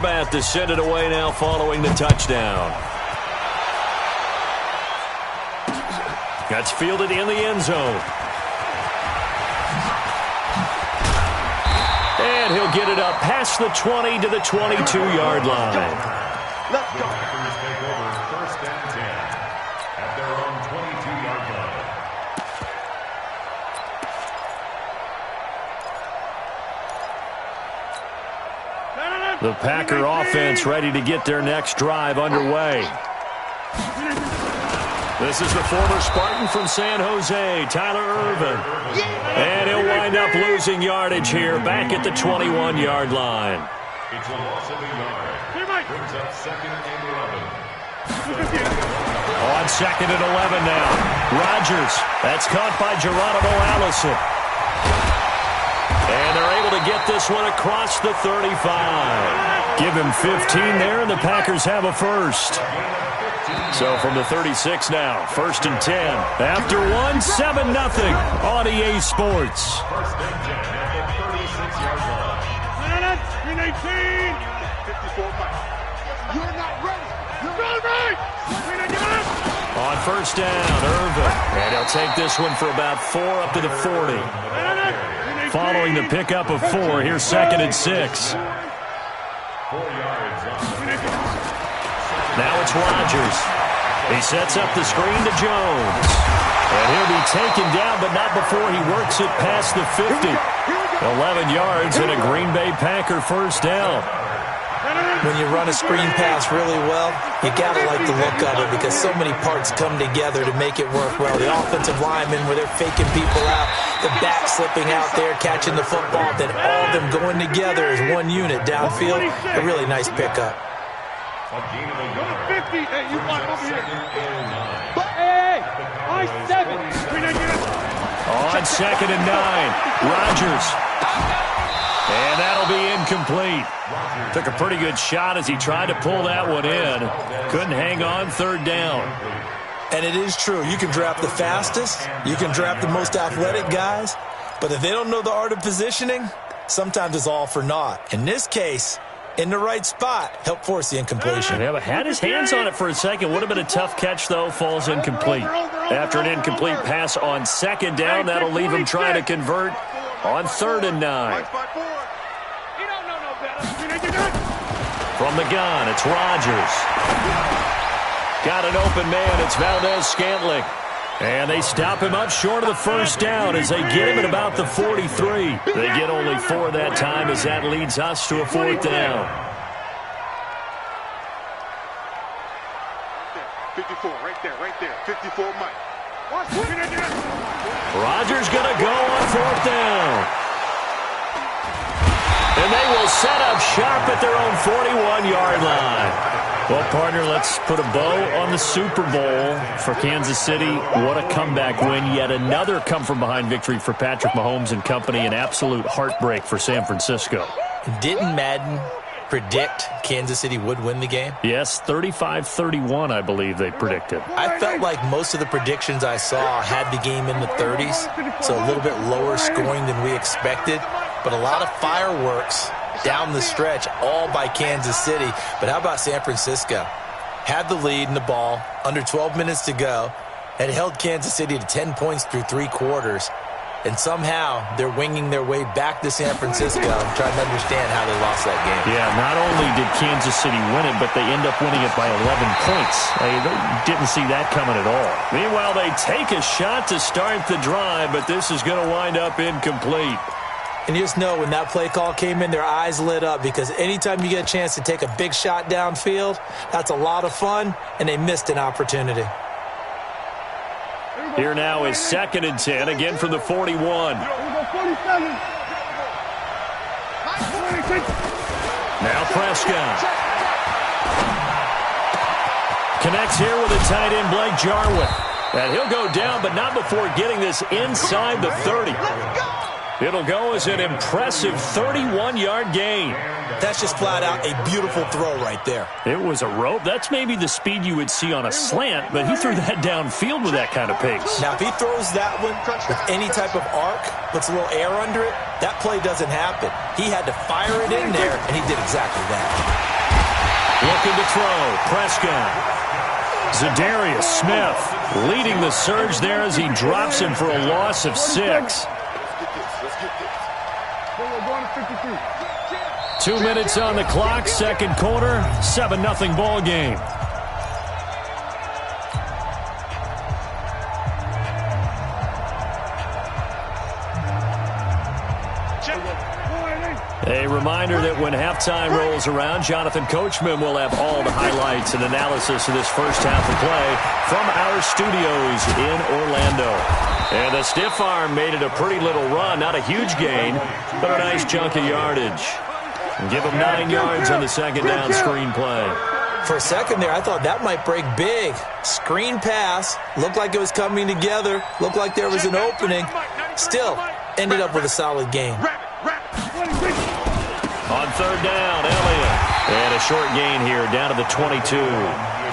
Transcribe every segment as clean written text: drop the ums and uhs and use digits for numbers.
Bat to send it away now following the touchdown. That's fielded in the end zone. And he'll get it up past the 20 to the 22-yard line. Let's go. First and 10 at their own 22-yard line. The Packer offense ready to get their next drive underway. This is the former Spartan from San Jose, Tyler Irvin. And he'll wind up losing yardage here back at the 21-yard line. It's a loss of a yard. Brings up second and 11. On second and 11 now. Rodgers. That's caught by Geronimo Allison. And they're able to get this one across the 35. Give him 15 there, and the Packers have a first. So from the 36 now, first and 10. After 1, 7-0 on EA Sports. First and 10 at the 36-yard line. 54 miles. You're not ready. On first down, Irvin. And he'll take this one for about 4 up to the 40. Following the pickup of 4, here's second and 6. 4 yards on the Now it's Rodgers. He sets up the screen to Jones. And he'll be taken down, but not before he works it past the 50. 11 yards and a Green Bay Packer first down. When you run a screen pass really well, you got to like the look of it because so many parts come together to make it work well. The offensive linemen, where they're faking people out, the back slipping out there, catching the football, then all of them going together as one unit downfield. A really nice pickup. A gain of a yard. 50. Hey, you want over here. But hey, I 7. On second and 9, Rodgers. And that'll be incomplete. Took a pretty good shot as he tried to pull that one in. Couldn't hang on third down. And it is true. You can draft the fastest. You can draft the most athletic guys. But if they don't know the art of positioning, sometimes it's all for naught. In this case, in the right spot, help force the incompletion. Yeah, but had his hands on it for a second. Would have been a tough catch, though. Falls incomplete. After an incomplete pass on second down, that'll leave him trying to convert on third and 9. From the gun, it's Rodgers. Got an open man. It's Valdez-Scantling. And they stop him up short of the first down as they get him at about the 43. They get only 4 that time as that leads us to a 4th down. 54, right there. 54 Mike. Rodgers going to go on 4th down. And they will set up shop at their own 41-yard line. Well, partner, let's put a bow on the Super Bowl for Kansas City. What a comeback win. Yet another come-from-behind victory for Patrick Mahomes and company. An absolute heartbreak for San Francisco. Didn't Madden predict Kansas City would win the game? Yes, 35-31, I believe they predicted. I felt like most of the predictions I saw had the game in the 30s, so a little bit lower scoring than we expected. But a lot of fireworks down the stretch, all by Kansas City. But how about San Francisco? Had the lead in the ball, under 12 minutes to go, and held Kansas City to 10 points through 3 quarters. And somehow they're winging their way back to San Francisco, trying to understand how they lost that game. Yeah, not only did Kansas City win it, but they end up winning it by 11 points. They didn't see that coming at all. Meanwhile, they take a shot to start the drive, but this is going to wind up incomplete. And you just know when that play call came in, their eyes lit up because anytime you get a chance to take a big shot downfield, that's a lot of fun, and they missed an opportunity. Here now is second and 10, again from the 41. Now Prescott. Connects here with a tight end, Blake Jarwin. And he'll go down, but not before getting this inside the 30. It'll go as an impressive 31-yard gain. That's just flat out a beautiful throw right there. It was a rope. That's maybe the speed you would see on a slant, but he threw that downfield with that kind of pace. Now, if he throws that one with any type of arc, puts a little air under it, that play doesn't happen. He had to fire it in there, and he did exactly that. Looking to throw. Prescott. Zadarius Smith leading the surge there as he drops him for a loss of 6. 2 minutes on the clock, second quarter, 7-0 ball game. A reminder that when halftime rolls around, Jonathan Coachman will have all the highlights and analysis of this first half of play from our studios in Orlando. And the stiff arm made it a pretty little run. Not a huge gain, but a nice chunk of yardage. Give him 9 yards on the second down screen play. For a second there, I thought that might break big. Screen pass. Looked like it was coming together. Looked like there was an opening. Still, ended up with a solid gain. On third down, Elliott. And a short gain here, down to the 22.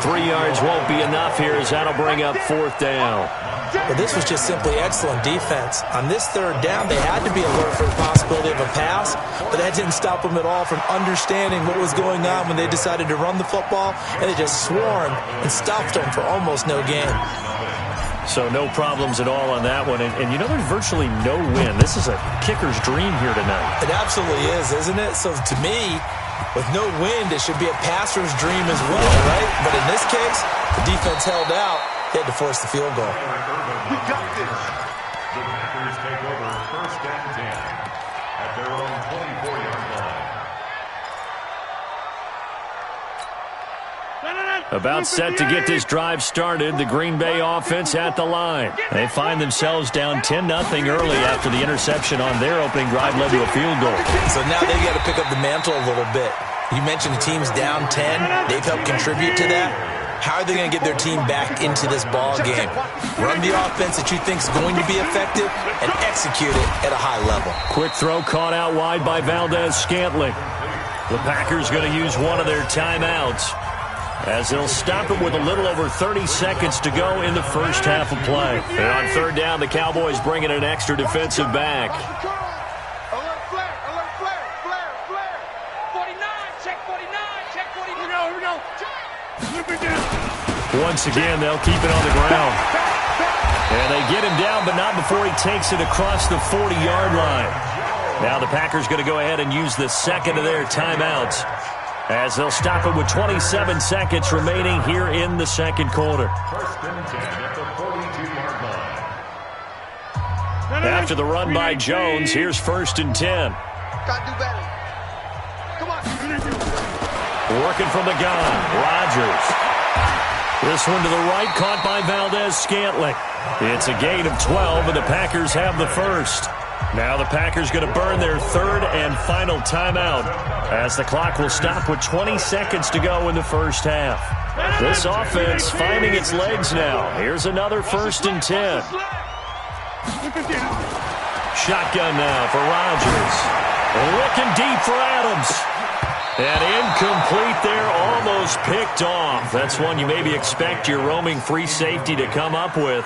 3 yards won't be enough here as that'll bring up fourth down. But this was just simply excellent defense. On this third down, they had to be alert for the possibility of a pass, but that didn't stop them at all from understanding what was going on when they decided to run the football, and they just swarmed and stuffed them for almost no gain. So no problems at all on that one. And you know, there's virtually no win. This is a kicker's dream here tonight. It absolutely is, isn't it? So to me, with no wind, it should be a passer's dream as well, right? But in this case, the defense held out. They had to force the field goal. We got this. The Packers take over first and 10 at their own 24-yard line. About set to get this drive started, the Green Bay offense at the line. They find themselves down 10-0 early after the interception on their opening drive led to a field goal. So now they've got to pick up the mantle a little bit. You mentioned the team's down 10. They've helped contribute to that. How are they going to get their team back into this ball game? Run the offense that you think is going to be effective and execute it at a high level. Quick throw caught out wide by Valdez-Scantling. The Packers going to use one of their timeouts as they'll stop it with a little over 30 seconds to go in the first half of play. And on third down, the Cowboys bring in an extra defensive back. Alert flare, alert flare, flare, flare. 49, check 49, check 49. Here we go. Once again, they'll keep it on the ground. And they get him down, but not before he takes it across the 40-yard line. Now the Packers going to go ahead and use the second of their timeouts as they'll stop it with 27 seconds remaining here in the second quarter. First and 10 at the 42-yard line. After the run by Jones, here's first and 10. Gotta do better. Come on. Working from the gun, Rodgers. This one to the right, caught by Valdez-Scantling. It's a gain of 12, and the Packers have the first. Now the Packers going to burn their third and final timeout as the clock will stop with 20 seconds to go in the first half. This offense finding its legs now. Here's another first and 10. Shotgun now for Rodgers. Looking deep for Adams. And incomplete there, almost picked off. That's one you maybe expect your roaming free safety to come up with.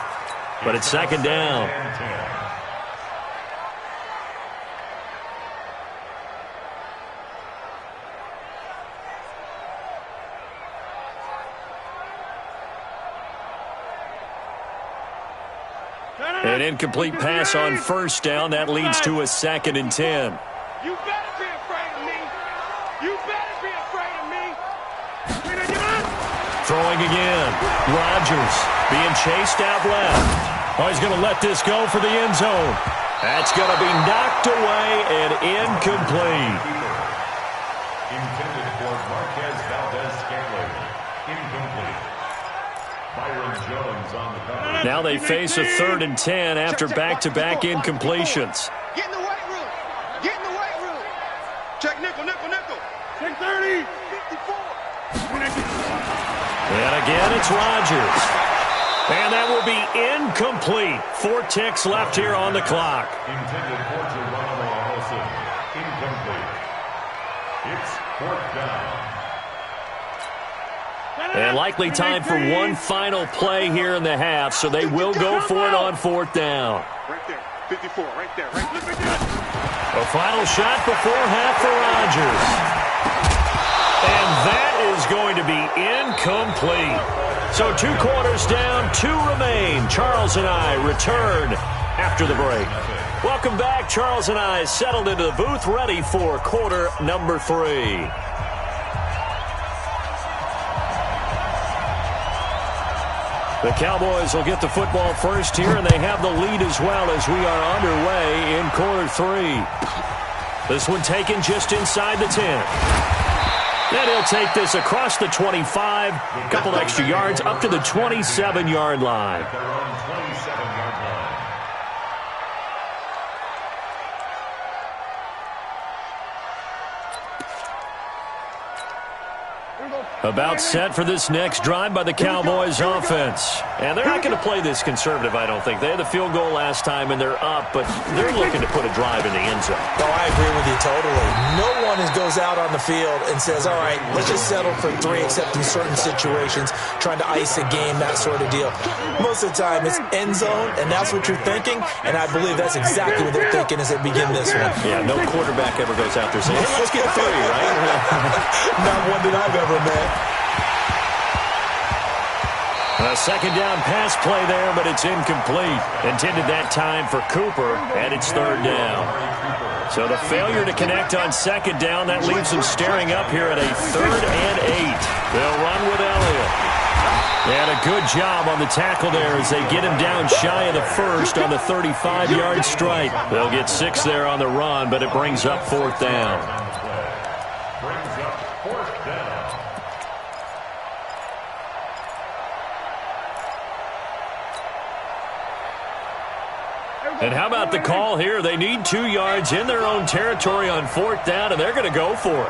But it's second down. An incomplete pass on first down. That leads to a second and 10. You better be afraid of me. You better be afraid of me. Throwing again. Rodgers being chased out left. Oh, he's going to let this go for the end zone. That's going to be knocked away and incomplete. Intended for Marquez Valdez-Scantling. Incomplete. Byron Jones on the cover. Now they face a third and 10 after back-to-back incompletions. Get in the weight room. Get in the weight room. Check nickel, nickel, nickel. Check 30. 54. And again, it's Rodgers. And that will be incomplete. 4 ticks left here on the clock. Intended for Geronimo Allison. Incomplete. It's fourth down. And likely time for one final play here in the half, so they will go for it on fourth down. Right there. 54. Right there. Right there. A final shot before half for Rodgers. And that is going incomplete. So 2 quarters down, 2 remain. Charles and I return after the break. Welcome back. Charles and I settled into the booth, ready for quarter number 3. The Cowboys will get the football first here, and they have the lead as well as we are underway in quarter 3. This one taken just inside the 10. Then he'll take this across the 25, a couple extra yards up to the 27-yard line. About set for this next drive by the Cowboys offense. And they're not going to play this conservative, I don't think. They had the field goal last time, and they're up, but they're looking to put a drive in the end zone. Oh, I agree with you totally. No one goes out on the field and says, all right, let's just settle for 3, except in certain situations, trying to ice a game, that sort of deal. Most of the time, it's end zone, and that's what you're thinking, and I believe that's exactly what they're thinking as they begin this one. Yeah, no quarterback ever goes out there saying, hey, let's get 3, right? Not one that I've ever met. A second down pass play there, but it's incomplete. Intended that time for Cooper, and it's 3rd down. So the failure to connect on 2nd down, that leaves them staring up here at a 3rd and 8. They'll run with Elliott. And a good job on the tackle there as they get him down shy of the 1st on the 35-yard strike. They'll get 6 there on the run, but it brings up 4th down. And how about the call here? They need 2 yards in their own territory on 4th down, and they're going to go for it.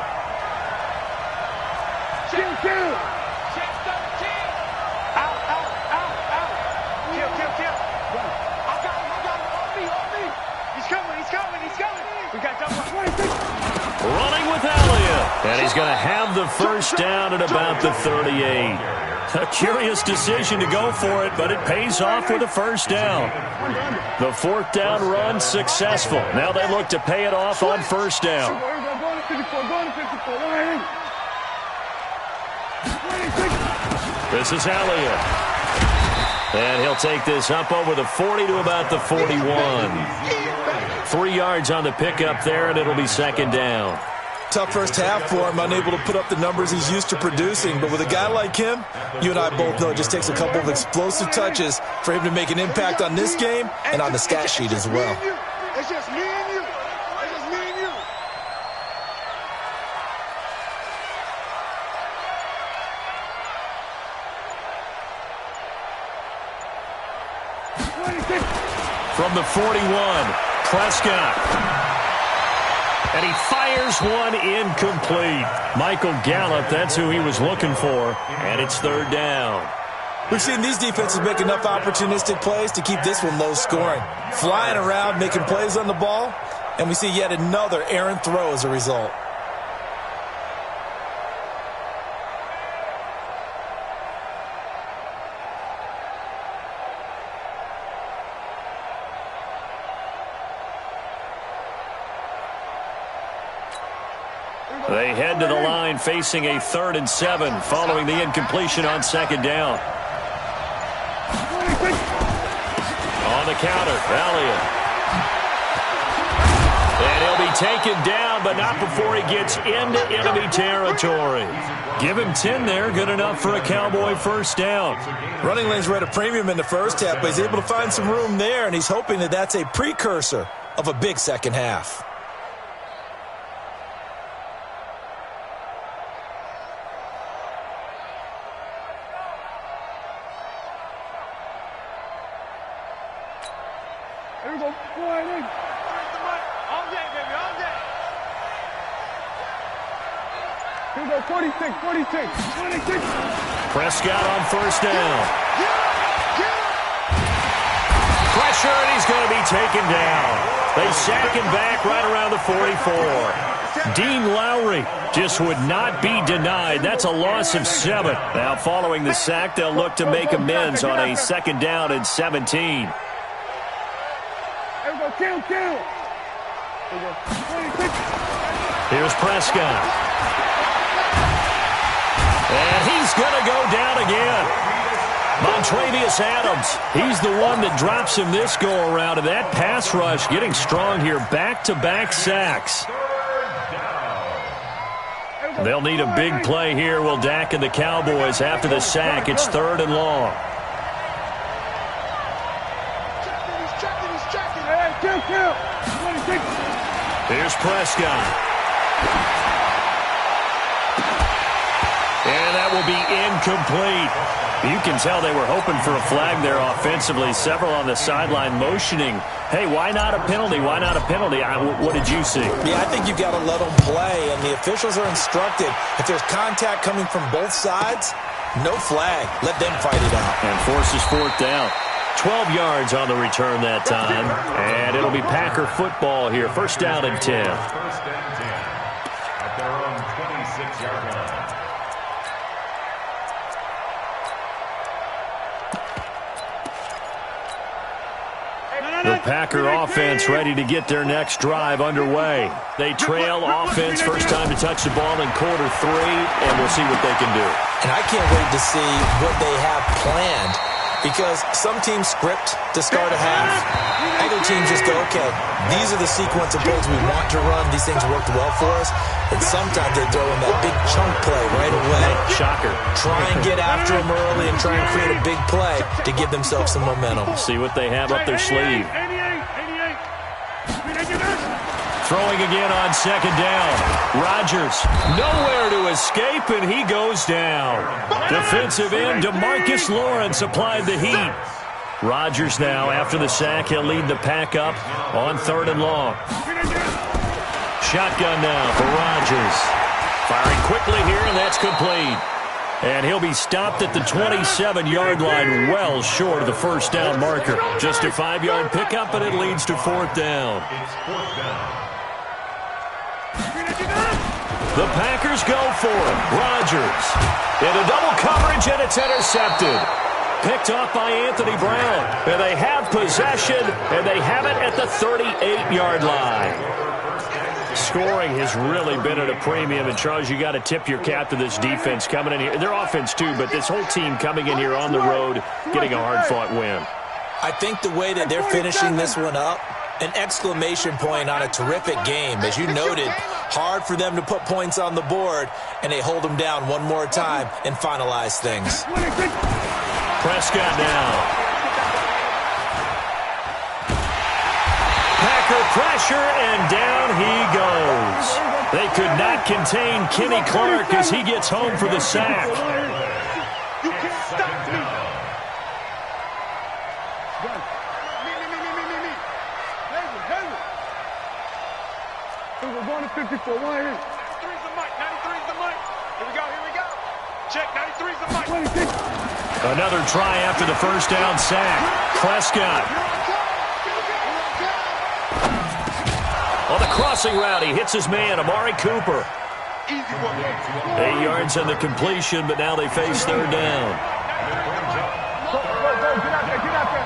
Running with Elliott. And he's going to have the 1st down at about the 38. A curious decision to go for it, but it pays off with a 1st down. The 4th down run successful. Now they look to pay it off on 1st down. This is Elliott. And he'll take this up over the 40 to about the 41. 3 yards on the pickup there, and it'll be 2nd down. Tough first half for him, unable to put up the numbers he's used to producing. But with a guy like him, you and I both know it just takes a couple of explosive touches for him to make an impact on this game and on the stat sheet as well. It's just me and you. It's just me and you. From the 41, Prescott. And he fires one incomplete. Michael Gallup, that's who he was looking for. And it's 3rd down. We've seen these defenses make enough opportunistic plays to keep this one low scoring. Flying around, making plays on the ball. And we see yet another errant throw as a result. They head to the line facing a 3rd and 7 following the incompletion on 2nd down. On the counter, Elliott. And he'll be taken down, but not before he gets into enemy territory. Give him 10 there, good enough for a Cowboy 1st down. Running lanes were at a premium in the first half, but he's able to find some room there, and he's hoping that that's a precursor of a big second half. Here we go. Go ahead in. All day, baby, all day. Here we go. 46, 46, 26. Prescott on 1st down. Pressure, and he's going to be taken down. They sack him back right around the 44. Dean Lowry just would not be denied. That's a loss of 7. Now, following the sack, they'll look to make amends on a 2nd down and 17. Kill. Here's Prescott. And he's he's going to go down again. Montravius Adams, he's the one that drops him this go-around. And that pass rush getting strong here. Back-to-back sacks. They'll need a big play here, will Dak and the Cowboys. After the sack, it's 3rd and long. Here's Prescott. And that will be incomplete. You can tell they were hoping for a flag there offensively. Several on the sideline motioning, hey, why not a penalty? Why not a penalty? What did you see? Yeah, I think you've got to let them play, and the officials are instructed. If there's contact coming from both sides, no flag. Let them fight it out. And forces 4th down. 12 yards on the return that time. And it'll be Packer football here. 1st down and 10. 1st and 10 at their own 26-yard line. The Packer offense ready to get their next drive underway. They trail offense, first time to touch the ball in quarter 3, and we'll see what they can do. And I can't wait to see what they have planned, because some teams script to start a half. Other teams just go, okay, these are the sequence of plays we want to run. These things worked well for us. And sometimes they throw in that big chunk play right away. Shocker. Try and get after them early and try and create a big play to give themselves some momentum. See what they have up their sleeve. Throwing again on 2nd down. Rodgers nowhere to escape, and he goes down. Defensive end DeMarcus Lawrence applied the heat. Rodgers now, after the sack, he'll lead the pack up on 3rd and long. Shotgun now for Rodgers. Firing quickly here, and that's complete. And he'll be stopped at the 27-yard line, well short of the 1st down marker. Just a 5-yard pickup, and it leads to 4th down. It's 4th down. The Packers go for it. Rodgers into double coverage, and it's intercepted. Picked off by Anthony Brown. And they have possession, and they have it at the 38-yard line. Scoring has really been at a premium. And, Charles, you got to tip your cap to this defense coming in here. Their offense, too, but this whole team coming in here on the road, getting a hard-fought win. I think the way that they're finishing this one up, an exclamation point on a terrific game. As you noted, hard for them to put points on the board, and they hold them down one more time and finalize things. Prescott now. Packer pressure, and down he goes. They could not contain Kenny Clark as he gets home for the sack. You can't stop me. We're going to 54. One here. 93's the mic. 93's the mic. Here we go. Here we go. Check. 93's the mic. Another try after the 1st down sack. Prescott. On the crossing route, he hits his man, Amari Cooper. 8 yards on the completion, but now they face 3rd down. Go, get out there.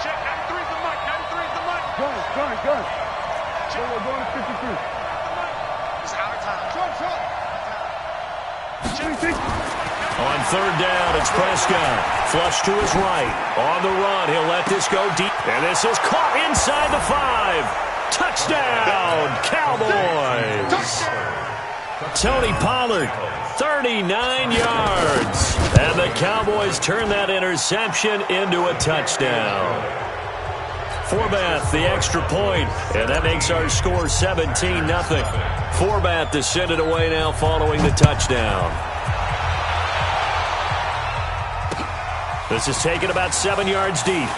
Check. 93's the mic. 93's the mic. Gun. Check. We're going to 53. It's our time. Check. On 3rd down, it's Prescott. Flush to his right. On the run, he'll let this go deep. And this is caught inside the 5. Touchdown, Cowboys. Tony Pollard, 39 yards. And the Cowboys turn that interception into a touchdown. Forbath, the extra point, and that makes our score 17-0. Forbath to send it away now following the touchdown. This is taken about 7 yards deep.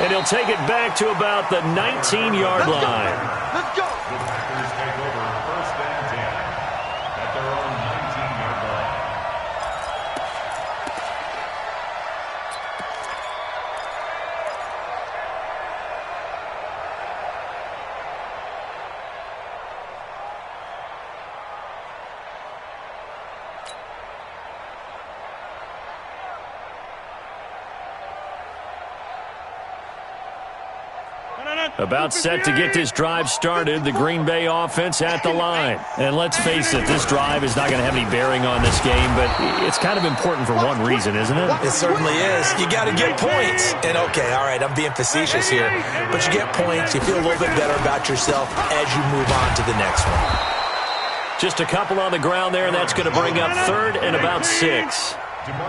And he'll take it back to about the 19-yard line. Let's go. The Packers take over 1st and 10 at their own 19-yard line. About set to get this drive started, the Green Bay offense at the line. And let's face it, this drive is not going to have any bearing on this game, but it's kind of important for one reason, isn't it? It certainly is. You got to get points. And, okay, all right, I'm being facetious here, but you get points, you feel a little bit better about yourself as you move on to the next one. Just a couple on the ground there, and that's going to bring up 3rd and about 6.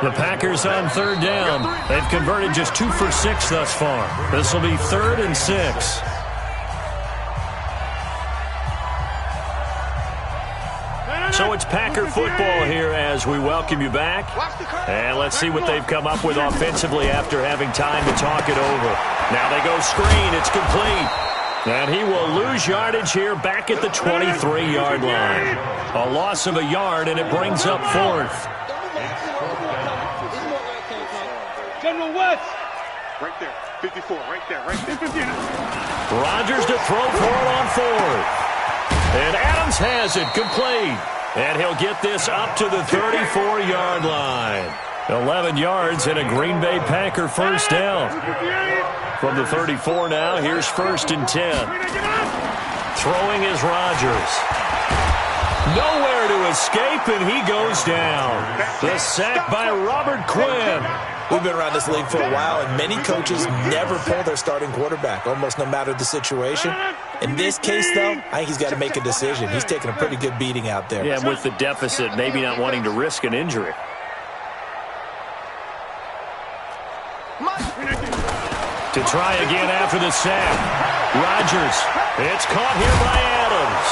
The Packers on 3rd down. They've converted just 2 for 6 thus far. This will be 3rd and 6. So it's Packer football here as we welcome you back. And let's see what they've come up with offensively after having time to talk it over. Now they go screen. It's complete. And he will lose yardage here back at the 23-yard line. A loss of a yard, and it brings up 4th. General West. Right there. 54. Right there. Right there. 50. Rodgers to throw for it on 4th. And Adams has it complete. And he'll get this up to the 34-yard line. 11 yards and a Green Bay Packer first down. From the 34 now, here's 1st and 10. Throwing is Rodgers. Nowhere to escape, and he goes down. The sack by Robert Quinn. We've been around this league for a while, and many coaches never pull their starting quarterback, almost no matter the situation. In this case, though, I think he's got to make a decision. He's taking a pretty good beating out there. Yeah, with the deficit, maybe not wanting to risk an injury. To try again after the sack. Rodgers. It's caught here by Adams.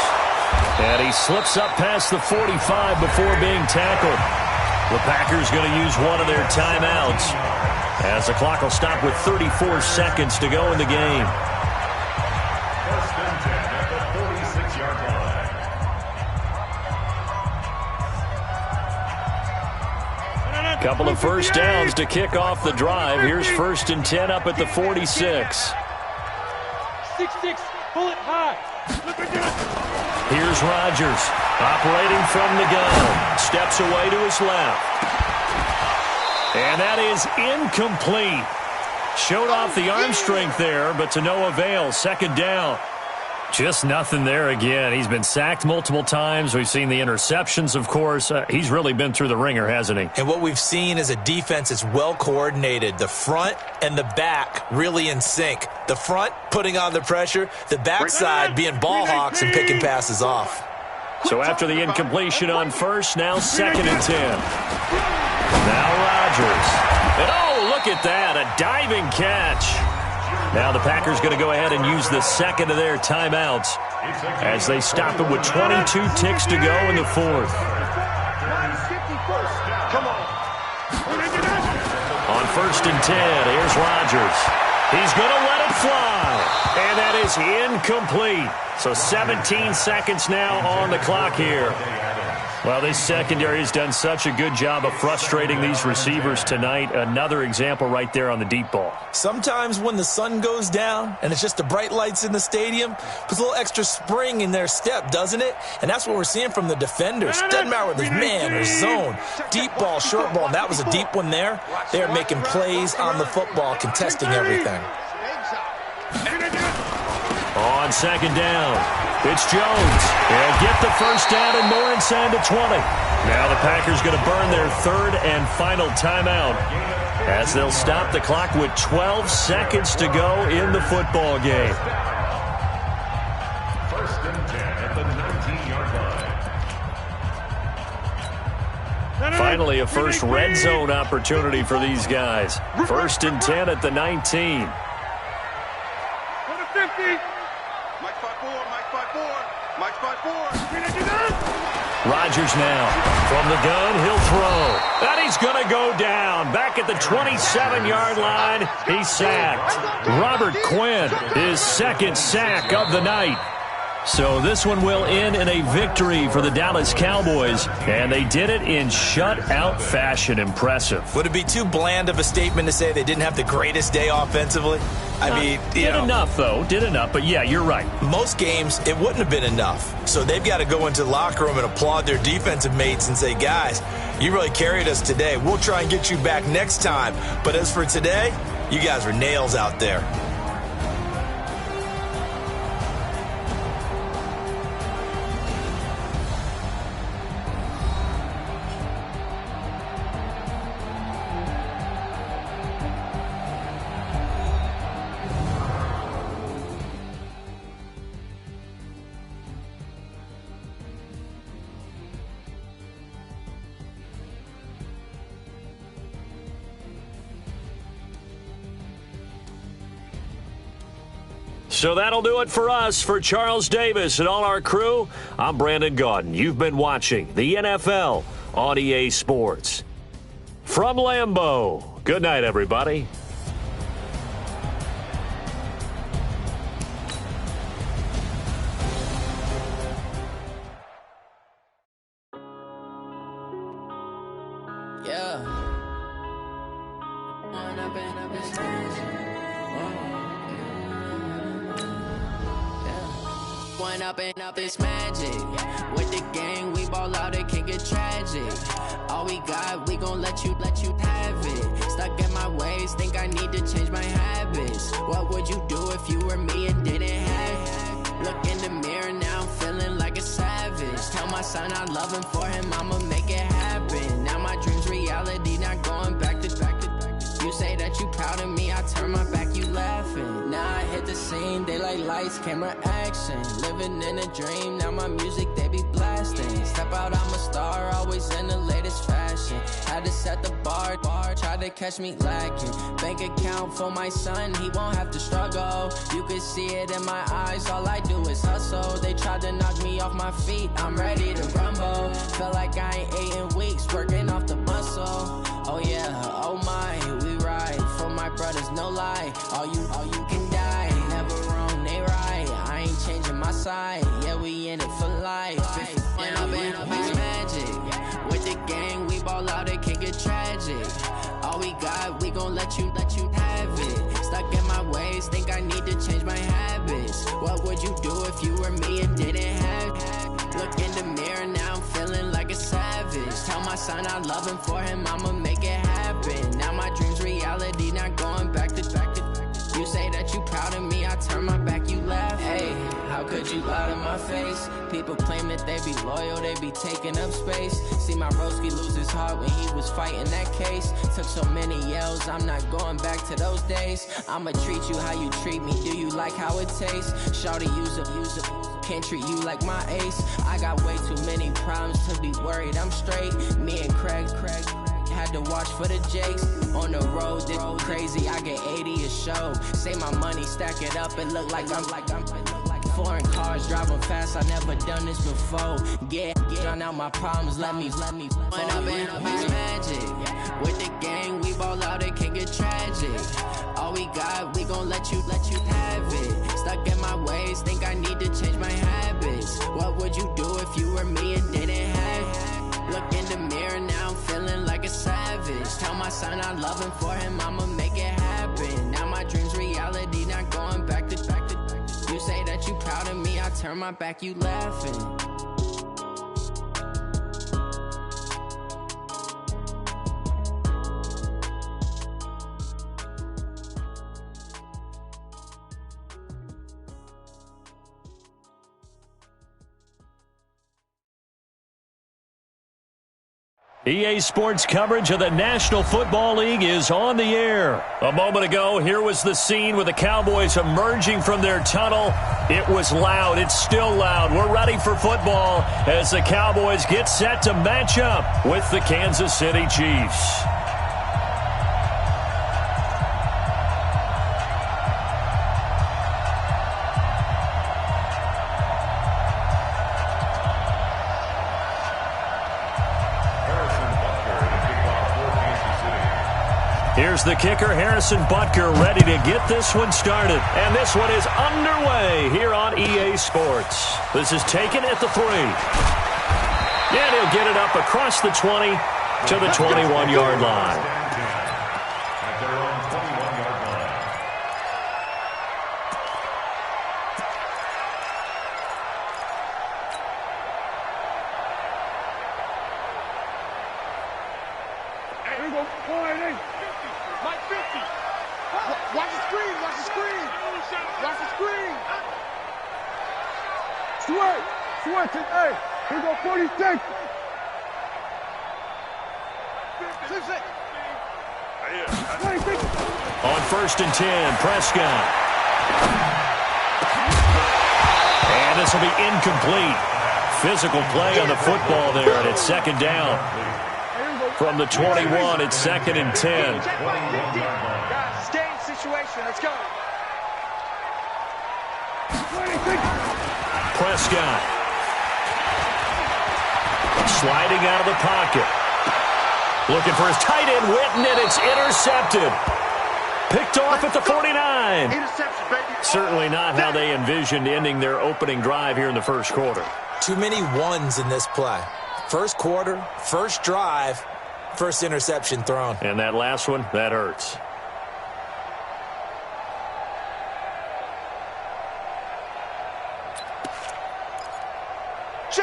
And he slips up past the 45 before being tackled. The Packers going to use one of their timeouts as the clock will stop with 34 seconds to go in the game. 1st and 10 at the 46-yard line. Couple of first downs to kick off the drive. Here's 1st and 10 up at the 46. 6-6. Pull it high. Here's Rodgers, operating from the gun. Steps away to his left. And that is incomplete. Showed off the arm strength there, but to no avail. 2nd down. Just nothing there again. He's been sacked multiple times. We've seen the interceptions, of course. He's really been through the ringer, hasn't he? And what we've seen is a defense that's well coordinated. The front and the back really in sync. The front putting on the pressure, the backside being ball hawks and picking passes off. So after the incompletion on 1st, now 2nd and 10. Now Rodgers. And oh, look at that, a diving catch. Now the Packers going to go ahead and use the 2nd of their timeouts as they stop it with 22 ticks to go in the 4th. On 1st and 10, here's Rodgers. He's going to let it fly. And that is incomplete. So 17 seconds now on the clock here. Well, this secondary has done such a good job of frustrating these receivers tonight. Another example right there on the deep ball. Sometimes when the sun goes down and it's just the bright lights in the stadium, puts a little extra spring in their step, doesn't it? And that's what we're seeing from the defenders. Doesn't matter whether it's man or zone, deep ball, short ball, and that was a deep one there. They're making plays on the football, contesting everything. On 2nd down, it's Jones. They'll get the first down and more inside the 20. Now the Packers going to burn their 3rd and final timeout as they'll stop the clock with 12 seconds to go in the football game. 1st and 10 at the 19-yard line. Finally, a first red zone opportunity for these guys. 1st and 10 at the 19. 50. Mike 5-4. Mike 5-4. Mike 5-4. Rodgers now. From the gun, he'll throw. And he's going to go down. Back at the 27-yard line, he's sacked. Robert Quinn, his 2nd sack of the night. So this one will end in a victory for the Dallas Cowboys, and they did it in shutout fashion. Impressive. Would it be too bland of a statement to say they didn't have the greatest day offensively? I mean, did enough, though. Did enough, but yeah, you're right. Most games, it wouldn't have been enough. So they've got to go into the locker room and applaud their defensive mates and say, guys, you really carried us today. We'll try and get you back next time. But as for today, you guys were nails out there. So that'll do it for us. For Charles Davis and all our crew, I'm Brandon Gaudin. You've been watching the NFL on EA Sports. From Lambeau, good night, everybody. Up this magic with the gang, we ball out, it can get tragic. All we got, we gon' let you have it. Stuck in my ways, think I need to change my habits. What would you do if you were me and didn't have it? Look in the mirror now, I'm feeling like a savage. Tell my son I love him, for him I'ma make it happen. Now my dream's reality, not going back to. You say that you proud of me, I turn my back, you laughing. Now I hit the scene, daylight lights, camera action. Living in a dream, now my music, they be blasting. Step out, I'm a star, always in the latest fashion. Had to set the bar, try to catch me lacking. Bank account for my son, he won't have to struggle. You can see it in my eyes, all I do is hustle. They tried to knock me off my feet, I'm ready to rumble. Felt like I ain't ate in weeks, working off the muscle. Oh yeah, oh my, we ride for my brothers, no lie. All you can die, never wrong, they right. I ain't changing my side, yeah, we in it for life. When I've been up this magic with the gang, we ball out, it can get tragic. All we got, we gon' let you have it. Stuck in my ways, think I need to change my habits. What would you do if you were me and didn't have it? Look in the mirror, now I'm feeling like a savage. Tell my son I love him, for him I'ma make it happen. Now my dream's reality, not going back to. You say that you proud of me, I turn my back, you laugh. Hey, how could you lie to my face? People claim that they be loyal, they be taking up space. See my broski lose his heart when he was fighting that case. Took so many yells, I'm not going back to those days. I'ma treat you how you treat me, do you like how it tastes? Shawty, use it. Can't treat you like my ace. I got way too many problems to be worried, I'm straight. Me and Craig had to watch for the Jakes. On the road, this crazy, I get 80 a show. Say my money, stack it up, it look like I'm foreign cars, driving fast, I never done this before. Get drown out my problems, let me When I've been up this magic with the gang, we ball out, it can get tragic. All we got, we gon' let you have it. Stuck in my ways, think I need to change my habits. What would you do if you were me and didn't have it? Look in the mirror, now I'm feeling like a savage. Tell my son I love him, for him I'ma make it happen. Now my dream's reality, not going back to. You say that you proud of me, I turn my back, you laughing. EA Sports coverage of the National Football League is on the air. A moment ago, here was the scene with the Cowboys emerging from their tunnel. It was loud. It's still loud. We're ready for football as the Cowboys get set to match up with the Kansas City Chiefs. Here's the kicker, Harrison Butker, ready to get this one started. And this one is underway here on EA Sports. This is taken at the 3. And he'll get it up across the 20 to the 21-yard line. At their own 21-yard line. Hey, here we go. 4-8. Mike 50. Watch the screen. Watch the screen. Watch the screen. Switch it. Hey, here we go. 46. 26. On 1st and 10, Prescott. And this will be incomplete. Physical play on the football there, and it's 2nd down. From the 21, it's 2nd and 10. Guys, stay in situation. Let's go. Prescott. Sliding out of the pocket. Looking for his tight end, Witten, and it's intercepted. Picked off at the 49. Interception, baby. Certainly not how they envisioned ending their opening drive here in the first quarter. Too many ones in this play. First quarter, first drive, first interception thrown. And that last one, that hurts.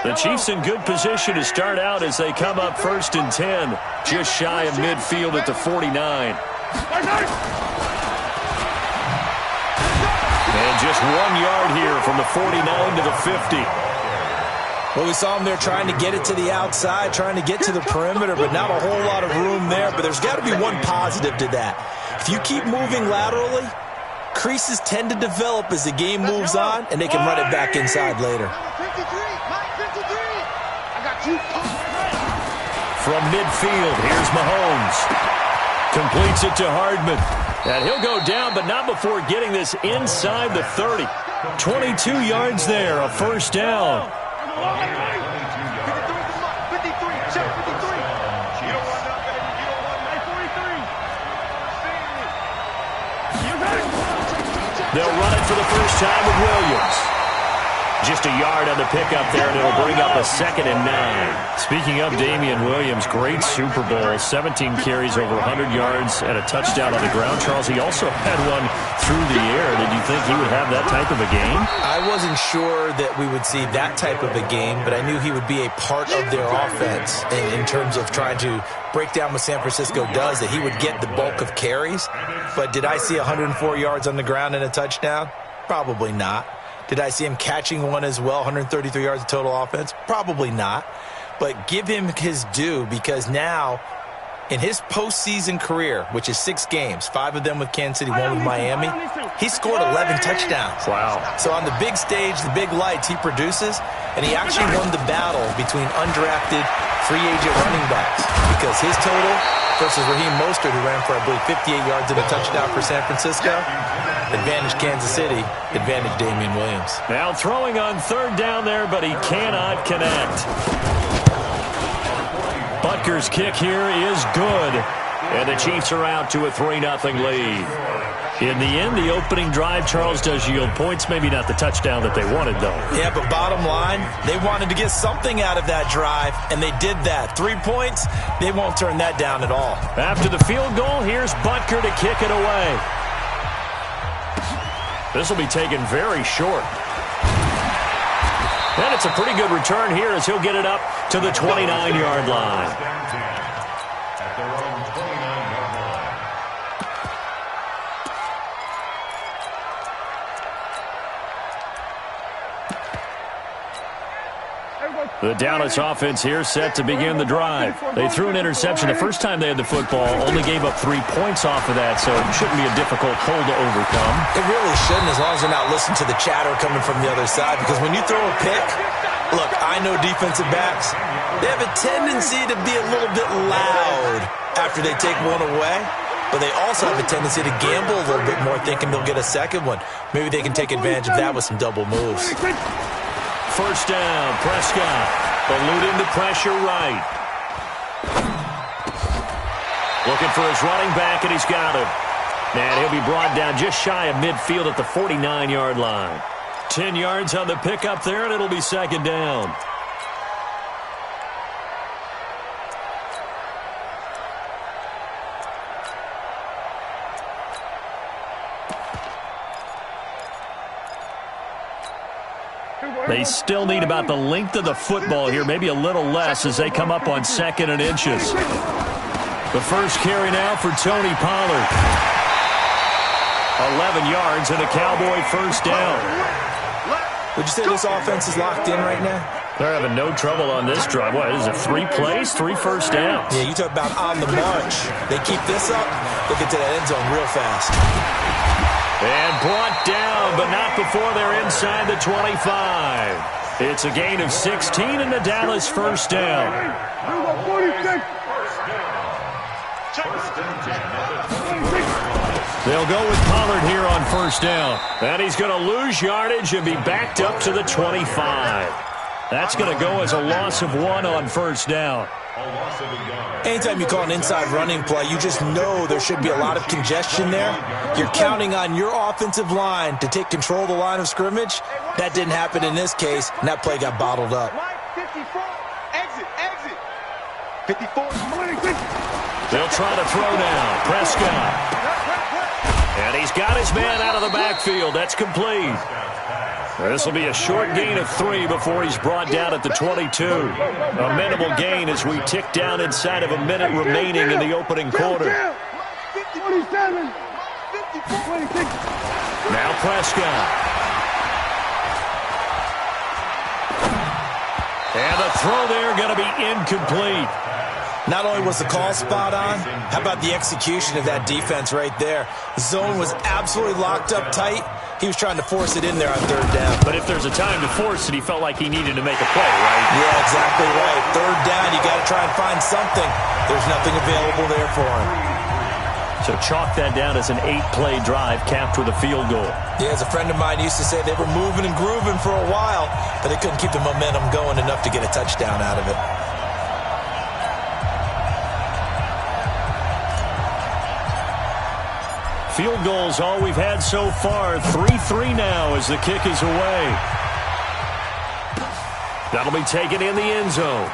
The Chiefs in good position to start out as they come up 1st and 10, just shy of midfield at the 49. And just 1 yard here from the 49 to the 50. Well, we saw him there trying to get it to the outside, trying to get to the perimeter, but not a whole lot of room there. But there's got to be one positive to that. If you keep moving laterally, creases tend to develop as the game moves on, and they can run it back inside later. From midfield, here's Mahomes. Completes it to Hardman. And he'll go down, but not before getting this inside the 30. 22 yards there, a first down. 53, check 53. You don't run up, baby. You don't run up. They'll run it for the first time with Williams. Just a yard on the pickup there, and it'll bring up a 2nd and 9. Speaking of Damian Williams, great Super Bowl, 17 carries over 100 yards and a touchdown on the ground. Charles, he also had one through the air. Did you think he would have that type of a game? I wasn't sure that we would see that type of a game, but I knew he would be a part of their offense in terms of trying to break down what San Francisco does, that he would get the bulk of carries. But did I see 104 yards on the ground and a touchdown? Probably not. Did I see him catching one as well, 133 yards of total offense? Probably not. But give him his due, because now in his postseason career, which is 6 games, 5 of them with Kansas City, 1 with Miami, he scored 11 touchdowns. Wow. So on the big stage, the big lights, he produces, and he actually won the battle between undrafted free agent running backs, because his total versus Raheem Mostert, who ran for, I believe, 58 yards and a touchdown for San Francisco, advantage Kansas City, advantage Damian Williams. Now throwing on 3rd down there, but he cannot connect. Butker's kick here is good, and the Chiefs are out to a 3-0 lead. In the end, the opening drive, Charles, does yield points. Maybe not the touchdown that they wanted, though. Yeah, but bottom line, they wanted to get something out of that drive, and they did that. 3 points, they won't turn that down at all. After the field goal, here's Butker to kick it away. This will be taken very short. And it's a pretty good return here as he'll get it up to the 29-yard line. At their own 29-yard line. The Dallas offense here set to begin the drive. They threw an interception the first time they had the football, only gave up 3 points off of that, so it shouldn't be a difficult hole to overcome. It really shouldn't, as long as they're not listening to the chatter coming from the other side, because when you throw a pick, look, I know defensive backs, they have a tendency to be a little bit loud after they take one away, but they also have a tendency to gamble a little bit more, thinking they'll get a second one. Maybe they can take advantage of that with some double moves. First down, Prescott. Eluding the pressure right. Looking for his running back, and he's got him. And he'll be brought down just shy of midfield at the 49-yard line. 10 yards on the pickup there, and it'll be 2nd down. They still need about the length of the football here, maybe a little less as they come up on 2nd and inches. The first carry now for Tony Pollard. 11 yards and a Cowboy first down. Would you say this offense is locked in right now? They're having no trouble on this drive. What, is it 3 plays, 3 first downs? Yeah, you talk about on the march. They keep this up, they'll get to that end zone real fast. And brought down, but not before they're inside the 25. It's a gain of 16 and the Dallas first down. They'll go with Pollard here on first down. And he's going to lose yardage and be backed up to the 25. That's going to go as a loss of 1 on first down. Anytime you call an inside running play, you just know there should be a lot of congestion there. You're counting on your offensive line to take control of the line of scrimmage. That didn't happen in this case, and that play got bottled up. 54, exit. 54, They'll try to throw down. Prescott. And he's got his man out of the backfield. That's complete. This will be a short gain of 3 before he's brought down at the 22. A minimal gain as we tick down inside of a minute remaining in the opening quarter. 27, 26. Now Prescott. And the throw there going to be incomplete. Not only was the call spot on, how about the execution of that defense right there? The zone was absolutely locked up tight. He was trying to force it in there on third down. But if there's a time to force it, he felt like he needed to make a play, right? Yeah, exactly right. Third down, you got to try and find something. There's nothing available there for him. So chalk that down as an 8-play drive capped with a field goal. Yeah, as a friend of mine used to say, they were moving and grooving for a while, but they couldn't keep the momentum going enough to get a touchdown out of it. Field goals all we've had so far. 3-3 now as the kick is away. That'll be taken in the end zone.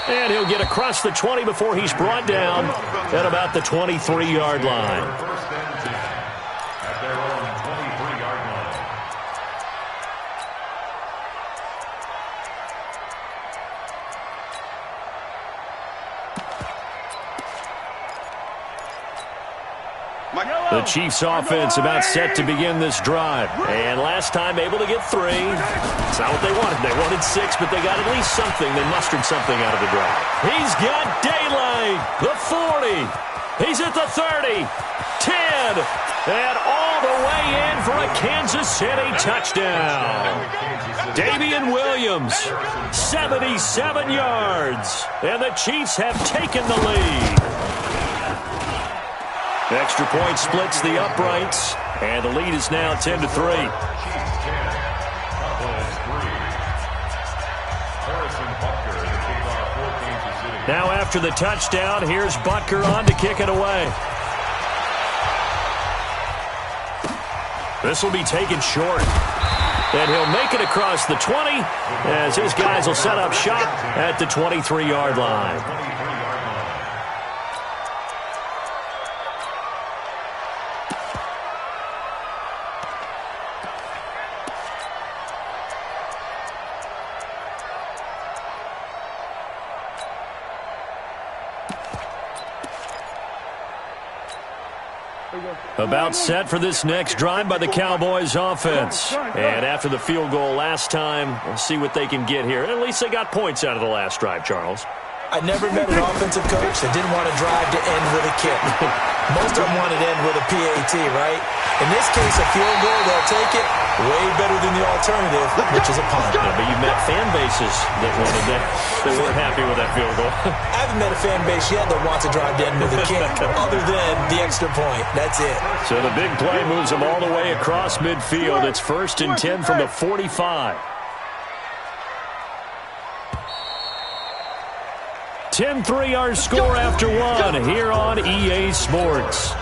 And he'll get across the 20 before he's brought down at about the 23-yard line. First and 10 at their own 23-yard line. The Chiefs offense about set to begin this drive. And last time able to get 3. It's not what they wanted. They wanted 6, but they got at least something. They mustered something out of the drive. He's got daylight. The 40. He's at the 30. 10. And all the way in for a Kansas City touchdown. Damian Williams, 77 yards. And the Chiefs have taken the lead. Extra point splits the uprights, and the lead is now 10-3. Now after the touchdown, here's Butker on to kick it away. This will be taken short. And he'll make it across the 20 as his guys will set up shop at the 23-yard line. About set for this next drive by the Cowboys offense. And after the field goal last time, we'll see what they can get here. At least they got points out of the last drive, Charles. I never met an offensive coach that didn't want a drive to end with a kick. Most of them wanted to end with a PAT, right? In this case, a field goal, they'll take it. Way better than the alternative, which is a punt. Yeah, but you've met fan bases that wanted that. They weren't happy with that field goal. I haven't met a fan base yet that wants a drive to end with a kick, other than the extra point. That's it. So the big play moves them all the way across midfield. It's 1st and 10 from the 45. 10-3 our score after 1 here on EA Sports.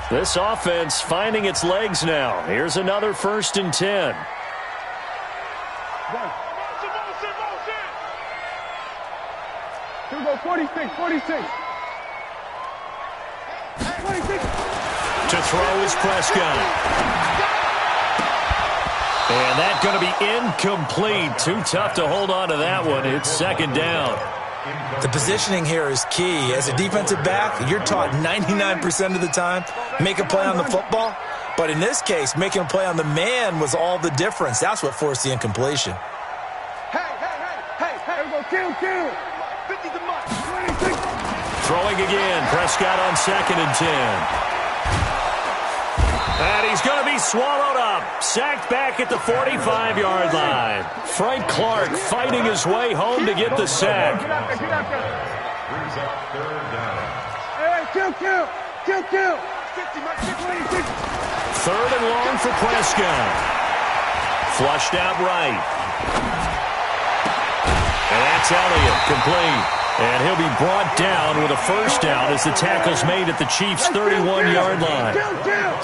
This offense finding its legs now. Here's another 1st and 10. Here we go, 46, 46. 46. To throw is Prescott. And that's going to be incomplete. Too tough to hold on to that one. It's 2nd down. The positioning here is key. As a defensive back, you're taught 99% of the time, make a play on the football. But in this case, making a play on the man was all the difference. That's what forced the incompletion. Hey, here we go, kill. 50 to Mike, 26. Throwing again. Prescott on 2nd and 10. And he's going to be swallowed up. Sacked back at the 45-yard line. Frank Clark fighting his way home to get the sack. Brings up third down. Hey, kill. Third and long for Prescott. Flushed out right. And that's Elliott, complete. And he'll be brought down with a first down as the tackle's made at the Chiefs' 31-yard line.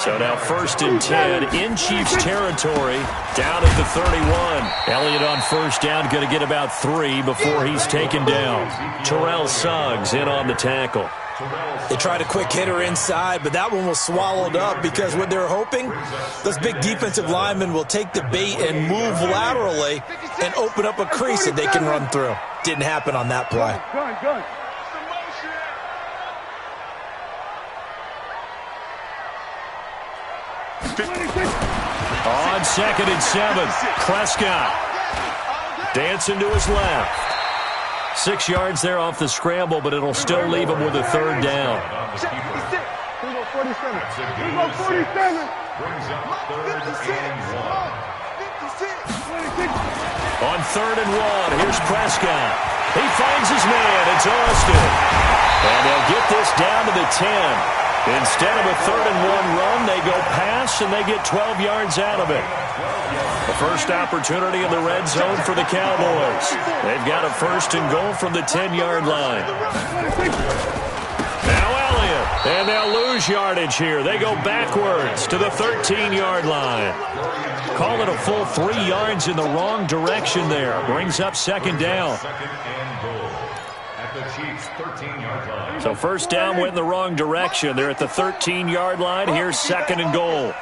So now 1st and 10 in Chiefs territory, down at the 31. Elliott on first down, going to get about 3 before he's taken down. Terrell Suggs in on the tackle. They tried a quick hitter inside, but that one was swallowed up because what they're hoping, those big defensive linemen will take the bait and move laterally and open up a crease that they can run through. Didn't happen on that play. Gun. On 2nd and 7, Prescott dancing to his left. 6 yards there off the scramble, but it'll still leave him with a third down. Here we go, 47. Brings up third and 1. On 3rd and 1, here's Prescott. He finds his man. It's Austin. And they'll get this down to the 10. Instead of a 3rd and 1 run, they go pass, and they get 12 yards out of it. The first opportunity in the red zone for the Cowboys. They've got a 1st and goal from the 10-yard line. Now Elliott, and they'll lose yardage here. They go backwards to the 13-yard line. Call it a full 3 yards in the wrong direction there. Brings up 2nd down. 2nd and goal at the Chiefs' 13-yard line. So 1st down went in the wrong direction. They're at the 13-yard line. Here's 2nd and goal.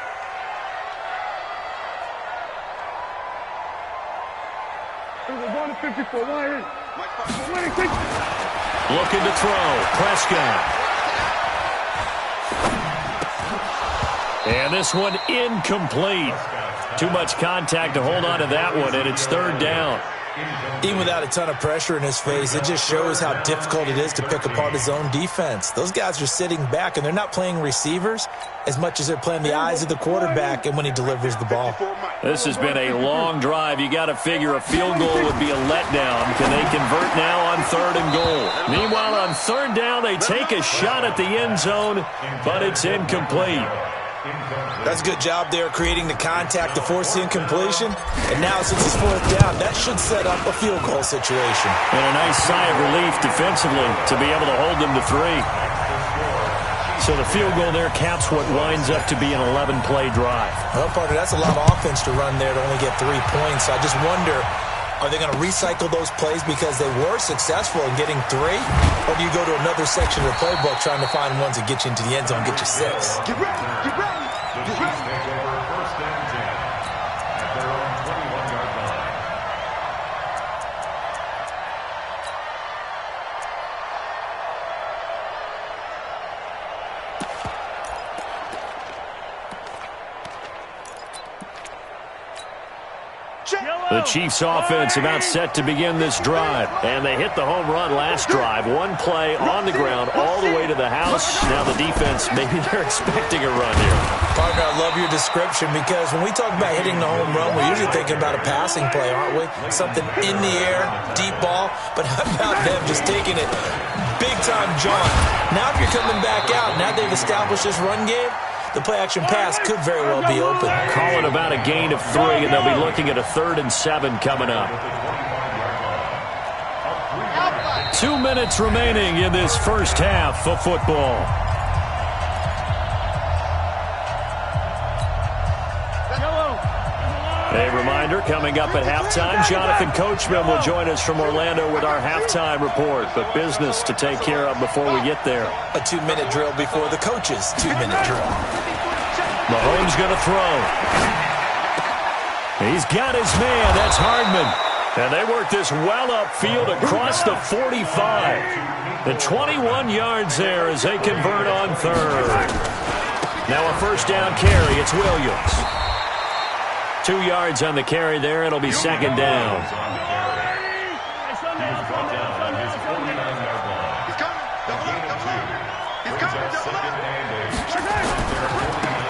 Looking to throw. Prescott. And this one incomplete. Too much contact to hold on to that one, and it's 3rd down. Even without a ton of pressure in his face, it just shows how difficult it is to pick apart his own defense. Those guys are sitting back, and they're not playing receivers as much as they're playing the eyes of the quarterback and when he delivers the ball. This has been a long drive. You got to figure a field goal would be a letdown. Can they convert now on 3rd and goal? Meanwhile, on 3rd down, they take a shot at the end zone, but it's incomplete. That's a good job there creating the contact to force the incompletion. And now since it's 4th down, that should set up a field goal situation. And a nice sigh of relief defensively to be able to hold them to 3. So the field goal there caps what winds up to be an 11-play drive. Well, partner, that's a lot of offense to run there to only get 3 points. I just wonder, are they going to recycle those plays because they were successful in getting 3? Or do you go to another section of the playbook trying to find ones that get you into the end zone and get you 6? The Chiefs take over 1st and 10 at their own 21-yard line. The Chiefs offense about set to begin this drive. And they hit the home run last drive. 1 play on the ground all the way to the house. Now the defense, maybe they're expecting a run here. Parker, I love your description because when we talk about hitting the home run, we're usually thinking about a passing play, aren't we? Something in the air, deep ball. But how about them just taking it big-time jaunt? Now if you're coming back out, now they've established this run game, the play-action pass could very well be open. Call it about a gain of 3, and they'll be looking at a 3rd and 7 coming up. 2 minutes remaining in this first half of football. A reminder, coming up at halftime, Jonathan Coachman will join us from Orlando with our halftime report, but business to take care of before we get there. A 2-minute drill before the coach's 2-minute drill. Mahomes going to throw. He's got his man. That's Hardman. And they work this well upfield across the 45. The 21 yards there as they convert on 3rd. Now a 1st down carry. It's Williams. 2 yards on the carry there. It'll be 2nd down.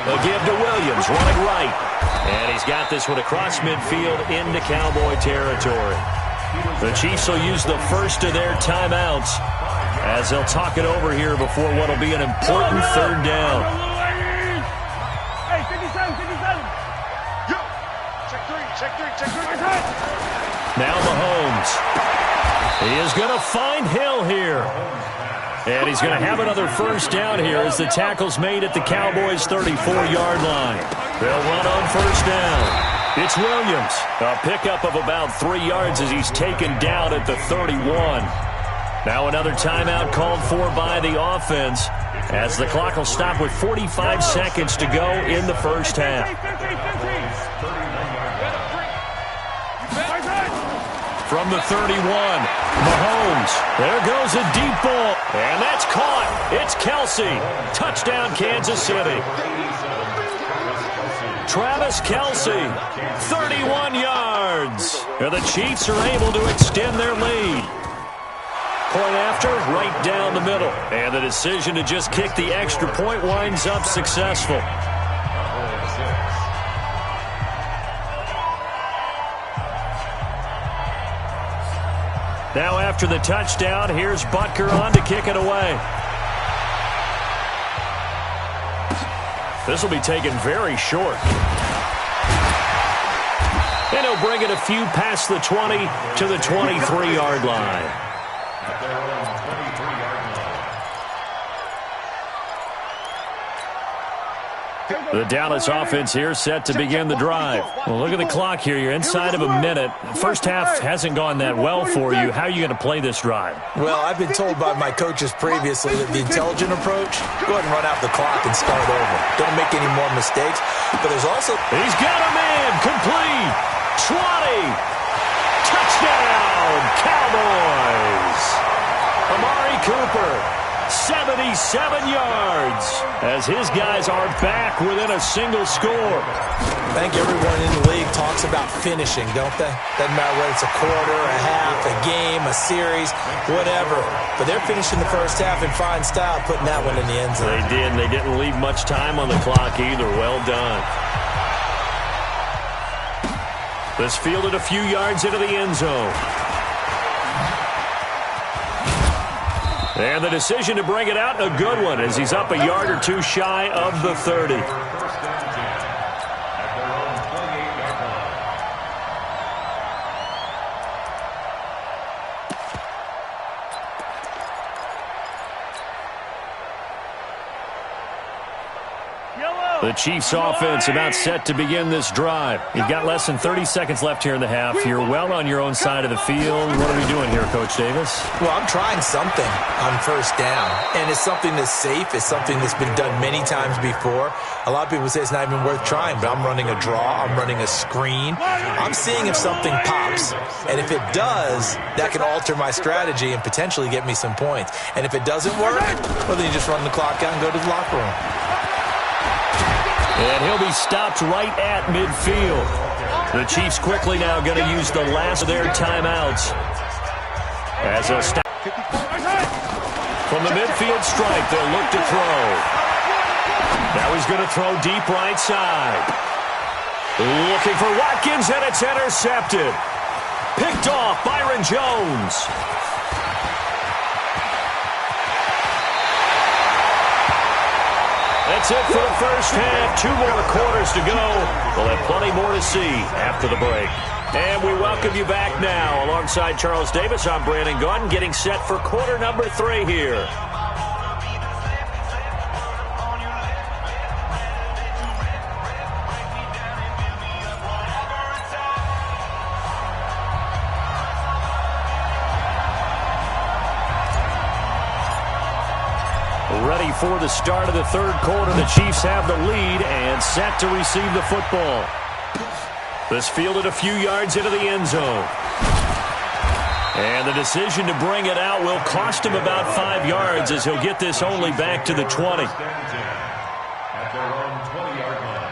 They'll give to Williams, running right. And he's he's got this one across midfield into Cowboy territory. The Chiefs will use the first of their timeouts as they'll talk it over here before what will be an important third down. Hey, 57, 57. Yo, check three. Now Mahomes. He is going to find Hill here. And he's going to have another first down here as the tackle's made at the Cowboys' 34-yard line. They'll run on first down. It's Williams. A pickup of about 3 yards as he's taken down at the 31. Now another timeout called for by the offense as the clock will stop with 45 seconds to go in the first half. From the 31, Mahomes. There goes a deep ball, and that's caught. It's Kelsey. Touchdown, Kansas City. Travis Kelsey, 31 yards. And the Chiefs are able to extend their lead. Point after, right down the middle. And the decision to just kick the extra point winds up successful. Now after the touchdown, here's Butker on to kick it away. This will be taken very short. And he'll bring it a few past the 20 to the 23-yard line. At their own 23-yard line. The Dallas offense here set to begin the drive. Well, look at the clock here. You're inside of a minute. First half hasn't gone that well for you. How are you going to play this drive? Well, I've been told by my coaches previously that the intelligent approach, go ahead and run out the clock and start over. Don't make any more mistakes. But there's also... He's got a man. Complete. 20. Touchdown, Cowboys. Amari Cooper, 77 yards, as his guys are back within a single score. I think everyone in the league talks about finishing, don't they? Doesn't matter whether it's a quarter, a half, a game, a series, whatever. But they're finishing the first half in fine style, putting that one in the end zone. They did, and they didn't leave much time on the clock either. Well done. This fielded a few yards into the end zone. And the decision to bring it out, a good one, as he's up a yard or two shy of the 30. First down 10 at their own 28-yard line. The Chiefs offense about set to begin this drive. You've got less than 30 seconds left here in the half. You're well on your own side of the field. What are we doing here, Coach Davis? Well, I'm trying something on first down, and it's something that's safe. It's something that's been done many times before. A lot of people say it's not even worth trying, but I'm running a draw. I'm running a screen. I'm seeing if something pops, and if it does, that can alter my strategy and potentially get me some points. And if it doesn't work, well, then you just run the clock out and go to the locker room. And he'll be stopped right at midfield. The Chiefs quickly now going to use the last of their timeouts. As a stop. From the midfield stripe, they'll look to throw. Now he's going to throw deep right side. Looking for Watkins, and it's intercepted. Picked off Byron Jones. That's it for the first half. 2 more quarters to go. We'll have plenty more to see after the break. And we welcome you back now. Alongside Charles Davis, I'm Brandon Gaudin, getting set for quarter number 3 here. Ready for the start of the third quarter. The Chiefs have the lead and set to receive the football. This fielded a few yards into the end zone. And the decision to bring it out will cost him about 5 yards as he'll get this only back to the 20. At their own 20-yard line.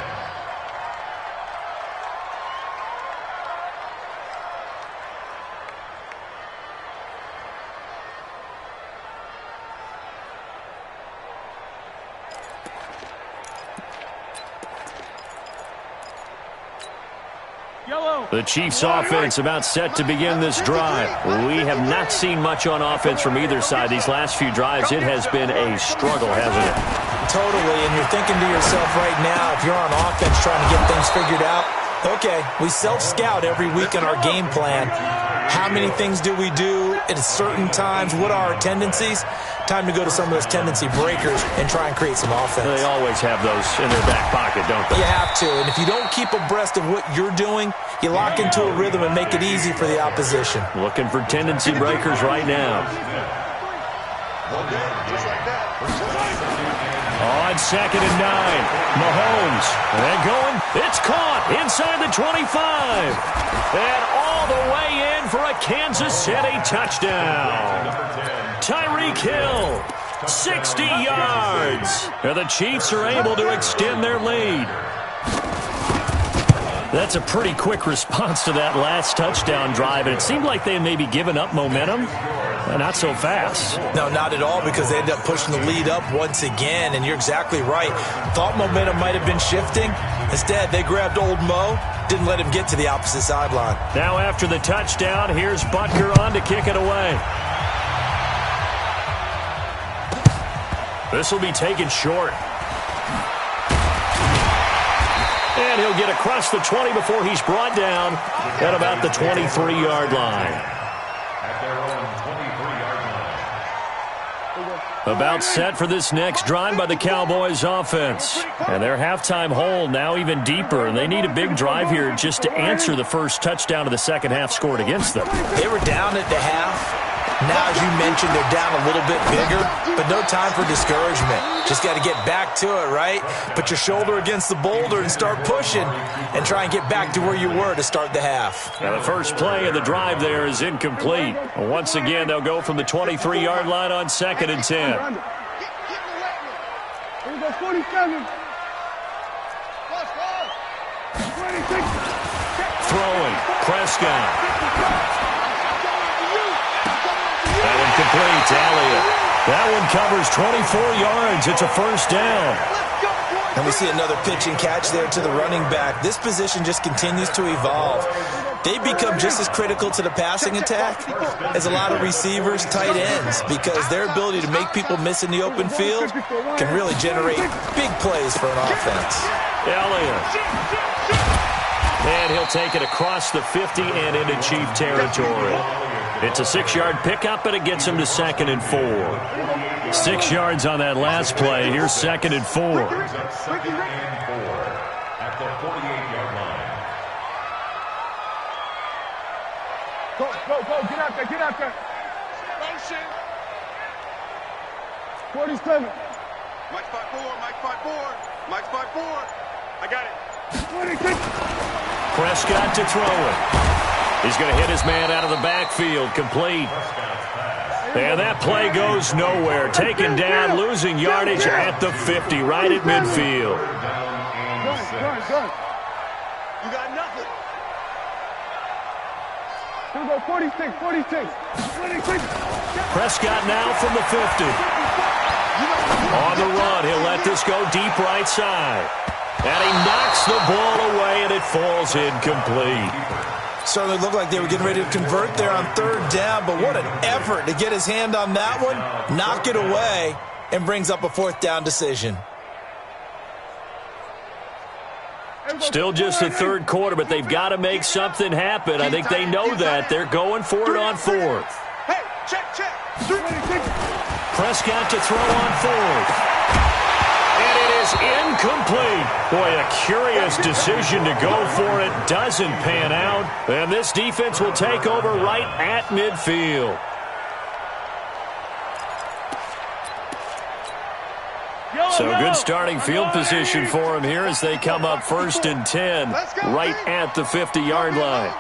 The Chiefs offense about set to begin this drive. We have not seen much on offense from either side these last few drives. It has been a struggle, hasn't it? Totally, and you're thinking to yourself right now, if you're on offense trying to get things figured out, okay, we self-scout every week in our game plan. How many things do we do at certain times? What are our tendencies? Time to go to some of those tendency breakers and try and create some offense. They always have those in their back pocket, don't they? You have to, and if you don't keep abreast of what you're doing, you lock into a rhythm and make it easy for the opposition. Looking for tendency breakers right now. On 2nd and 9, Mahomes. And going, it's caught inside the 25. And all the way in for a Kansas City touchdown. Tyreek Hill, 60 yards. And the Chiefs are able to extend their lead. That's a pretty quick response to that last touchdown drive, and it seemed like they had maybe given up momentum. Not so fast. No, not at all, because they ended up pushing the lead up once again, and you're exactly right. Thought momentum might have been shifting. Instead, they grabbed old Mo, didn't let him get to the opposite sideline. Now after the touchdown, here's Butker on to kick it away. This will be taken short. And he'll get across the 20 before he's brought down at about the 23-yard line. At their own 23-yard line. About set for this next drive by the Cowboys offense. And their halftime hole now even deeper, and they need a big drive here just to answer the first touchdown of the second half scored against them. They were down at the half. Now, as you mentioned, they're down a little bit bigger, but no time for discouragement. Just got to get back to it, right? Put your shoulder against the boulder and start pushing and try and get back to where you were to start the half. Now, the first play of the drive there is incomplete. Once again, they'll go from the 23-yard line on 2nd and 10. Here we go, 47. Throwing, Prescott. That one complete, Elliott. That one covers 24 yards. It's a first down. And we see another pitch and catch there to the running back. This position just continues to evolve. They become just as critical to the passing attack as a lot of receivers, tight ends, because their ability to make people miss in the open field can really generate big plays for an offense. Elliott. And he'll take it across the 50 and into Chief territory. It's a 6-yard pickup, and it gets him to 2nd and 4. 6 yards on that last play. Here's 2nd and 4. At the 48-yard line. Go, get out there, get out there. Motion. 47. Mike 5-4, Mike 5-4, Mike 5-4. I got it. 26. Prescott to throw it. He's going to hit his man out of the backfield, complete. And that play goes nowhere. Taken down, losing yardage at the 50, right at midfield. Done. You got nothing. Here we go, 46. 26. Prescott now from the 50. On the run, he'll let this go deep right side. And he knocks the ball away, and it falls incomplete. Certainly looked like they were getting ready to convert there on 3rd down, but what an effort to get his hand on that one, knock it away, and brings up a 4th down decision. Still just the 3rd quarter, but they've got to make something happen. I think they know that. They're going for it on 4th. Hey, check. Prescott to throw on 4th. And it is incomplete. Boy, a curious decision to go for it. Doesn't pan out. And this defense will take over right at midfield. So good starting field position for them here as they come up 1st and 10 right at the 50-yard line.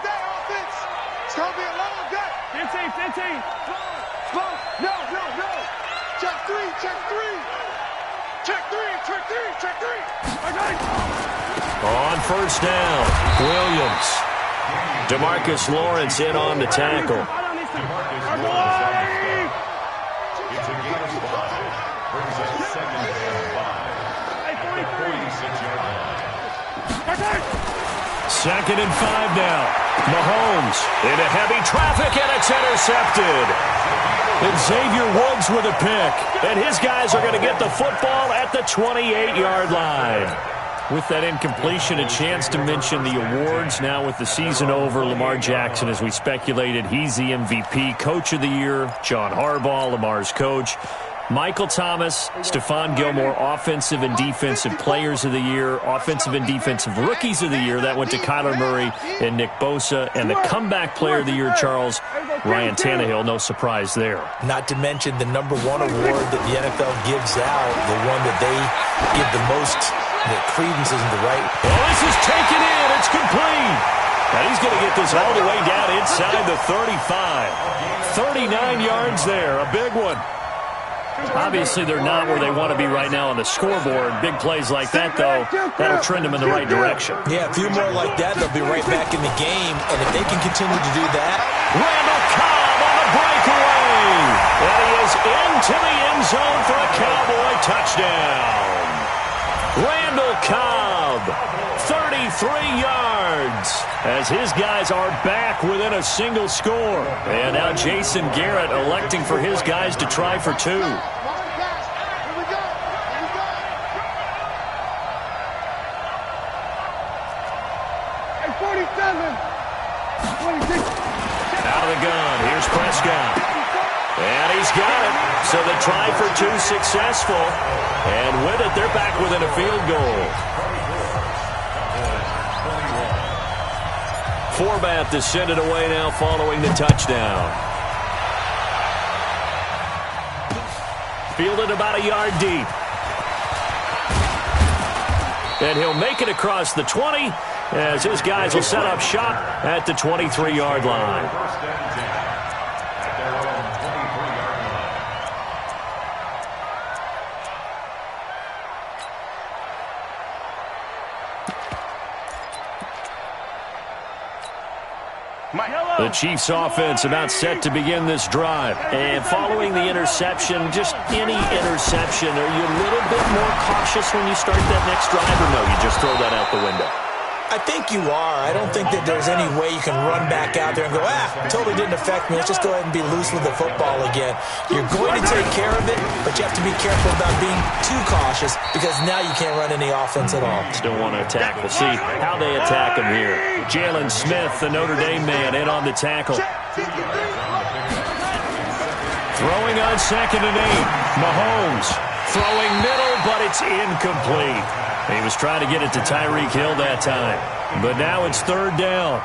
It's going to be a long day. 15. No. Check three. Okay. On 1st down, Williams. DeMarcus Lawrence in on the tackle. It's a gain of 5. Brings up 2nd and 5. At the 46-yard line. 2nd and 5 now. Mahomes into heavy traffic, and it's intercepted. And Xavier Woods with a pick. And his guys are going to get the football at the 28-yard line. With that incompletion, a chance to mention the awards. Now with the season over, Lamar Jackson, as we speculated, he's the MVP, Coach of the Year. John Harbaugh, Lamar's coach. Michael Thomas, Stephon Gilmore, Offensive and Defensive Players of the Year, Offensive and Defensive Rookies of the Year. That went to Kyler Murray and Nick Bosa. And the Comeback Player of the Year, Charles, Ryan Tannehill. No surprise there. Not to mention the #1 award that the NFL gives out, the one that they give the most credence isn't the right. Well, this is taken in. It's complete. And he's going to get this all the way down inside the 35. 39 yards there. A big one. Obviously, they're not where they want to be right now on the scoreboard. Big plays like that, though, that'll trend them in the right direction. Yeah, a few more like that, they'll be right back in the game. And if they can continue to do that. Randall Cobb on the breakaway. And he is into the end zone for a Cowboy touchdown. Randall Cobb, 33 yards, as his guys are back within a single score. And now Jason Garrett electing for his guys to try for 2. Out of the gun, here's Prescott. And he's got it. So the try for 2 successful. And with it, they're back within a field goal. Forbath is sent it away now following the touchdown. Fielded about a yard deep. And he'll make it across the 20 as his guys will set up shop at the 23-yard line. The Chiefs offense about set to begin this drive. And following the interception, just any interception, are you a little bit more cautious when you start that next drive, or no, you just throw that out the window? I think you are. I don't think that there's any way you can run back out there and go, totally didn't affect me. Let's just go ahead and be loose with the football again. You're going to take care of it, but you have to be careful about being too cautious because now you can't run any offense at all. Still want to attack. We'll see how they attack him here. Jalen Smith, the Notre Dame man, in on the tackle. Throwing on 2nd and 8. Mahomes throwing middle, but it's incomplete. He was trying to get it to Tyreek Hill that time. But now it's 3rd down.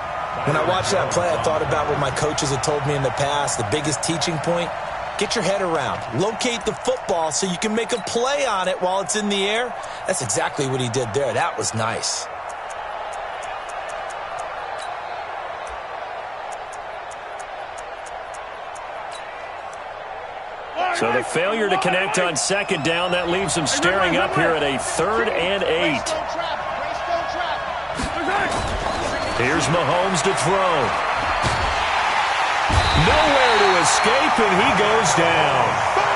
When I watched that play, I thought about what my coaches had told me in the past. The biggest teaching point, get your head around. Locate the football so you can make a play on it while it's in the air. That's exactly what he did there. That was nice. So the failure to connect on 2nd down, that leaves him staring up here at a 3rd and 8. Here's Mahomes to throw. Nowhere to escape, and he goes down.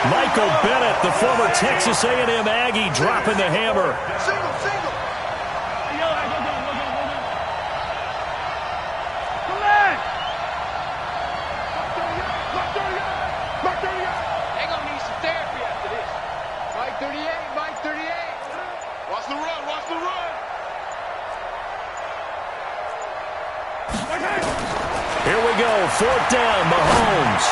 Michael Bennett, the former Texas A&M Aggie, dropping the hammer. Here we go, 4th down, Mahomes.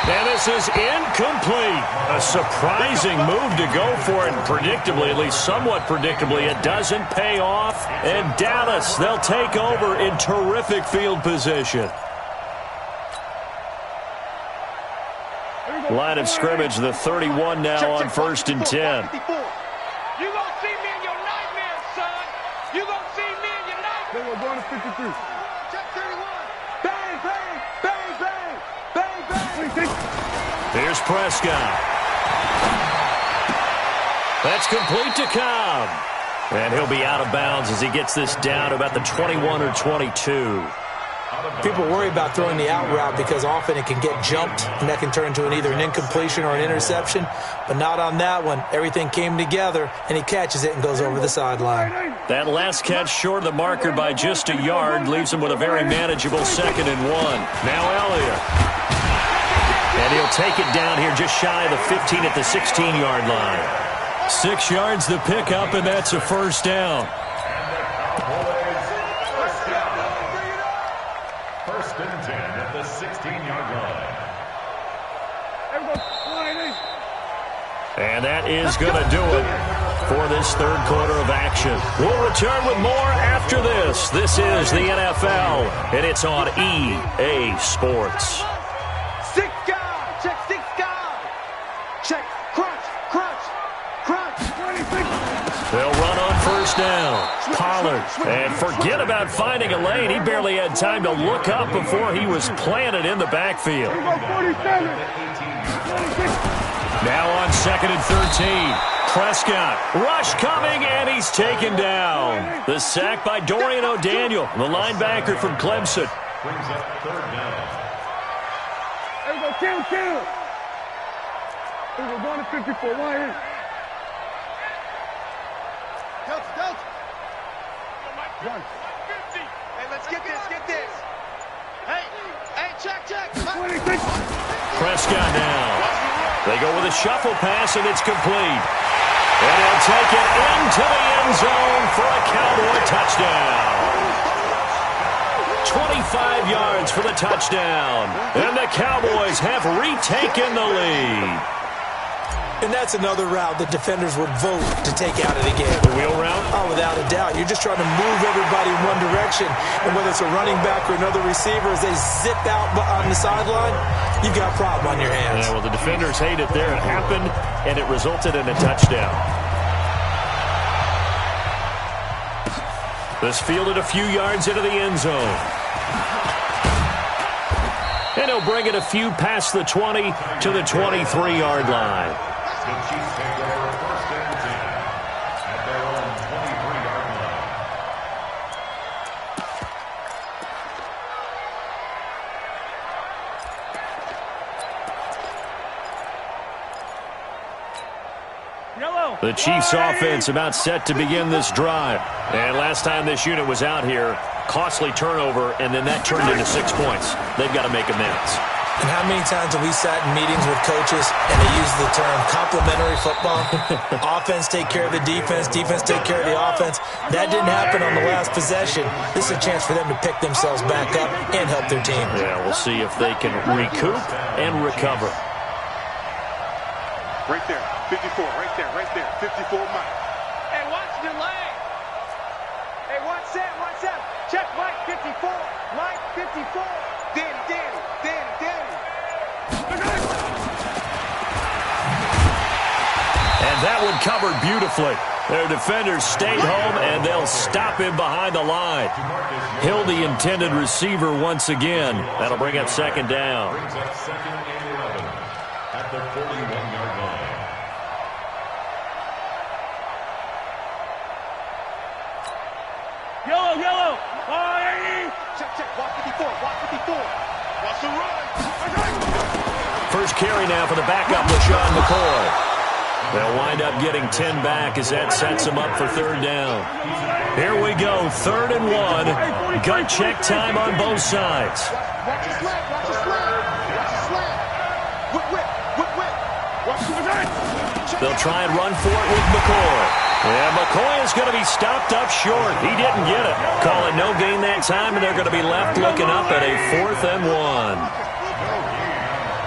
And this is incomplete. A surprising move to go for it, and predictably, at least somewhat predictably, it doesn't pay off. And Dallas, they'll take over in terrific field position. Line of scrimmage, the 31 now on 1st and 10. You gonna see me in your nightmares, son. You gonna see me in your nightmares. Then we're going to 53. Check 31. Bang, bang, bang, bang, bang, bang. Here's Prescott. That's complete to Cobb. And he'll be out of bounds as he gets this down about the 21 or 22. People worry about throwing the out route because often it can get jumped, and that can turn into either an incompletion or an interception. But not on that one. Everything came together, and he catches it and goes over the sideline. That last catch short of the marker by just a yard leaves him with a very manageable 2nd and 1. Now Elliott. And he'll take it down here just shy of the 15 at the 16-yard line. 6 yards the pickup, and that's a first down. First and 10 at the 16-yard line. And that is going to do it for this third quarter of action. We'll return with more after this. This is the NFL, and it's on EA Sports. 6 guard. Check 6 guard. Check. Crunch. Crunch. Crunch. 26. They'll run on first down. Pollard. And forget about finding a lane. He barely had time to look up before he was planted in the backfield. Now on 2nd and 13. Prescott. Rush coming, and he's taken down. The sack by Dorian O'Daniel, the linebacker from Clemson. Brings up 3rd down. There we go, kill. There we go, going to 54. Why in? Delta. Hey, let's get this. Hey, check. 26. Prescott now. They go with a shuffle pass, and it's complete. And he'll take it into the end zone for a Cowboy touchdown. 25 yards for the touchdown. And the Cowboys have retaken the lead. And that's another route that defenders would vote to take out of the game. The wheel route? Oh, without a doubt. You're just trying to move everybody in one direction. And whether it's a running back or another receiver, as they zip out on the sideline, you've got a problem on your hands. Yeah, well, the defenders hate it there. It happened, and it resulted in a touchdown. This fielded a few yards into the end zone. And he'll bring it a few past the 20 to the 23-yard line. The Chiefs take over 1st and 10 at their own 23-yard line. Yellow. The Chiefs offense about set to begin this drive. And last time this unit was out here, costly turnover, and then that turned into 6 points. They've got to make amends. And how many times have we sat in meetings with coaches and they use the term complementary football? Offense take care of the defense, defense take care of the offense. That didn't happen on the last possession. This is a chance for them to pick themselves back up and help their team. Yeah, we'll see if they can recoup and recover. Right there. 54. Right there. 54 Mike. Hey, watch the lane. Hey, watch that. Check Mike 54. Mike 54. Danny. And that one covered beautifully. Their defenders stayed home, and they'll stop him behind the line. Hill, the intended receiver once again. That'll bring up 2nd down. Brings up 2nd and 11 at the 41-yard line. Yellow. Check. Watch 54. Watch the run. First carry now for the backup, LaShawn McCoy. They'll wind up getting 10 back as that sets them up for 3rd down. Here we go, 3rd and 1. Gut check time on both sides. Watch your slant. Whip. They'll try and run for it with McCoy. And McCoy is going to be stopped up short. He didn't get it. Call it no gain that time, and they're going to be left looking up at a 4th and 1.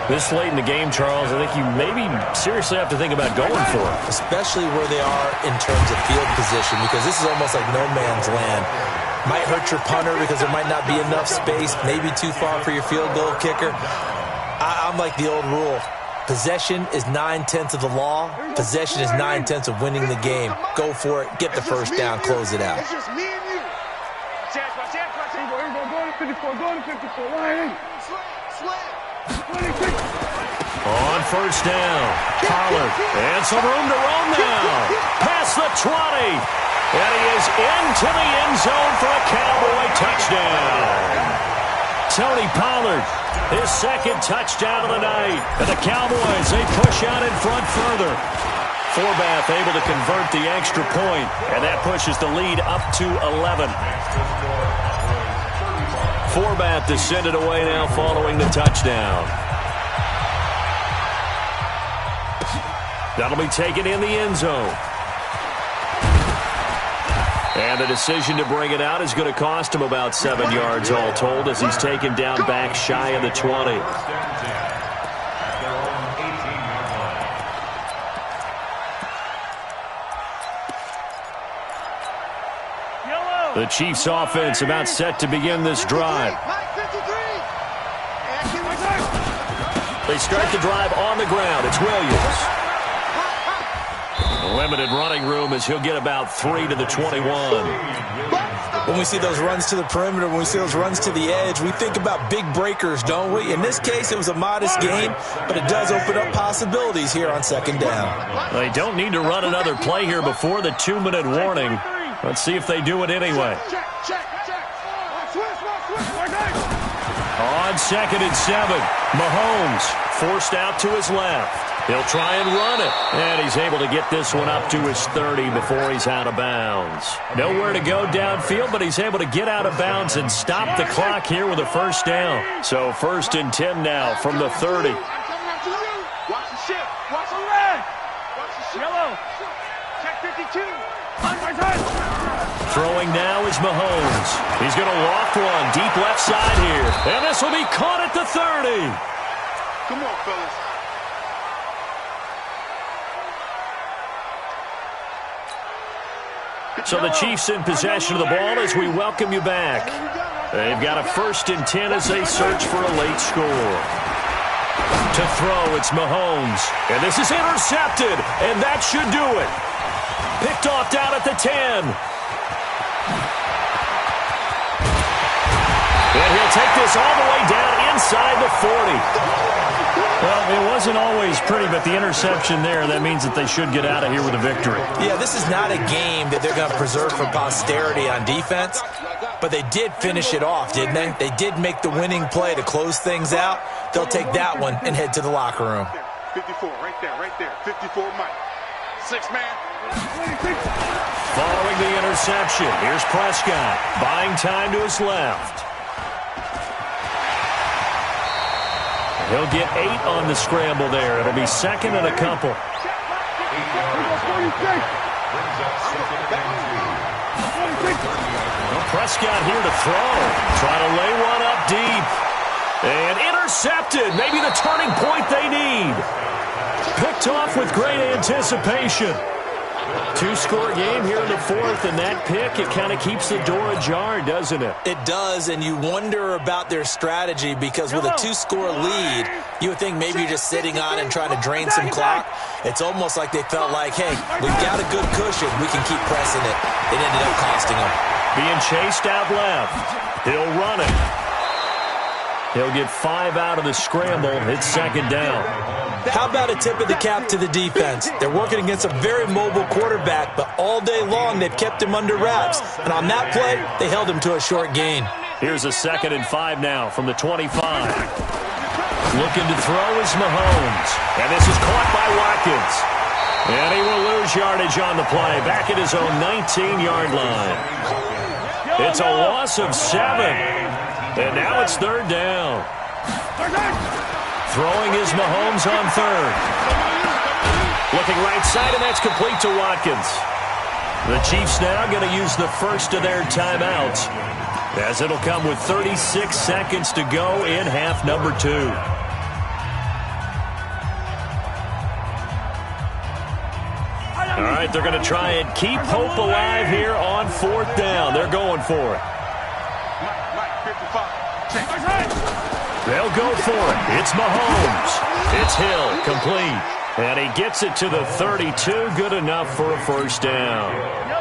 This late in the game, Charles, I think you maybe seriously have to think about going for it. Especially where they are in terms of field position, because this is almost like no man's land. Might hurt your punter because there might not be enough space, maybe too far for your field goal kicker. I'm like the old rule. Possession is 9/10 of the law. Possession is 9/10 of winning the game. Go for it. Get the first down. Close it out. It's just me and you. Check. Here we go, going to 54. Why in? Slam. 26. On first down, Pollard, and some room to roam now. Past the 20, and he is into the end zone for a Cowboy touchdown. Tony Pollard, his second touchdown of the night. And the Cowboys, they push out in front further. Forbath able to convert the extra point, and that pushes the lead up to 11. Forbath descended away now following the touchdown. That'll be taken in the end zone. And the decision to bring it out is going to cost him about 7 yards all told as he's taken down back shy of the 20. The Chiefs offense about set to begin this drive. They start the drive on the ground. It's Williams. Limited running room as he'll get about 3 to the 21. When we see those runs to the perimeter, when we see those runs to the edge, we think about big breakers, don't we? In this case, it was a modest gain, but it does open up possibilities here on second down. They don't need to run another play here before the 2-minute warning. Let's see if they do it anyway. On 2nd and 7, Mahomes forced out to his left. He'll try and run it, and he's able to get this one up to his 30 before he's out of bounds. Nowhere to go downfield, but he's able to get out of bounds and stop the clock here with a first down. So 1st and 10 now from the 30. Watch the shift. Watch the red. Watch the shift. Yellow. Check 52. Throwing now is Mahomes. He's going to loft one deep left side here. And this will be caught at the 30. Come on, fellas. So the Chiefs in possession of the ball as we welcome you back. They've got a 1st and 10 as they search for a late score. To throw, it's Mahomes. And this is intercepted, and that should do it. Picked off down at the 10. And he'll take this all the way down inside the 40. Well, it wasn't always pretty, but the interception there, that means that they should get out of here with a victory. Yeah, this is not a game that they're going to preserve for posterity on defense, but they did finish it off, didn't they? They did make the winning play to close things out. They'll take that one and head to the locker room. 54, right there, right there. 54, Mike. 6 man. Following the interception, here's Prescott, buying time to his left. He'll get 8 on the scramble there. It'll be 2nd and a couple. Well, Prescott here to throw. Try to lay one up deep. And intercepted. Maybe the turning point they need. Picked off with great anticipation. 2-score game here in the 4th, and that pick, it kind of keeps the door ajar, doesn't it? It does, and you wonder about their strategy because with a 2-score lead, you would think maybe you're just sitting on and trying to drain some clock. It's almost like they felt like, hey, we've got a good cushion. We can keep pressing it. It ended up costing them. Being chased out left. He'll run it. He'll get 5 out of the scramble. It's 2nd down. How about a tip of the cap to the defense? They're working against a very mobile quarterback, but all day long they've kept him under wraps. And on that play, they held him to a short gain. Here's a 2nd and 5 now from the 25. Looking to throw is Mahomes. And this is caught by Watkins. And he will lose yardage on the play, back at his own 19-yard line. It's a loss of 7. And now it's 3rd down. Throwing is Mahomes on 3rd. Looking right side, and that's complete to Watkins. The Chiefs now going to use the first of their timeouts, as it'll come with 36 seconds to go in half number 2. All right, they're going to try and keep hope alive here on 4th down. They're going for it. Mike, 55. They'll go for it. It's Mahomes. It's Hill, complete. And he gets it to the 32, good enough for a first down.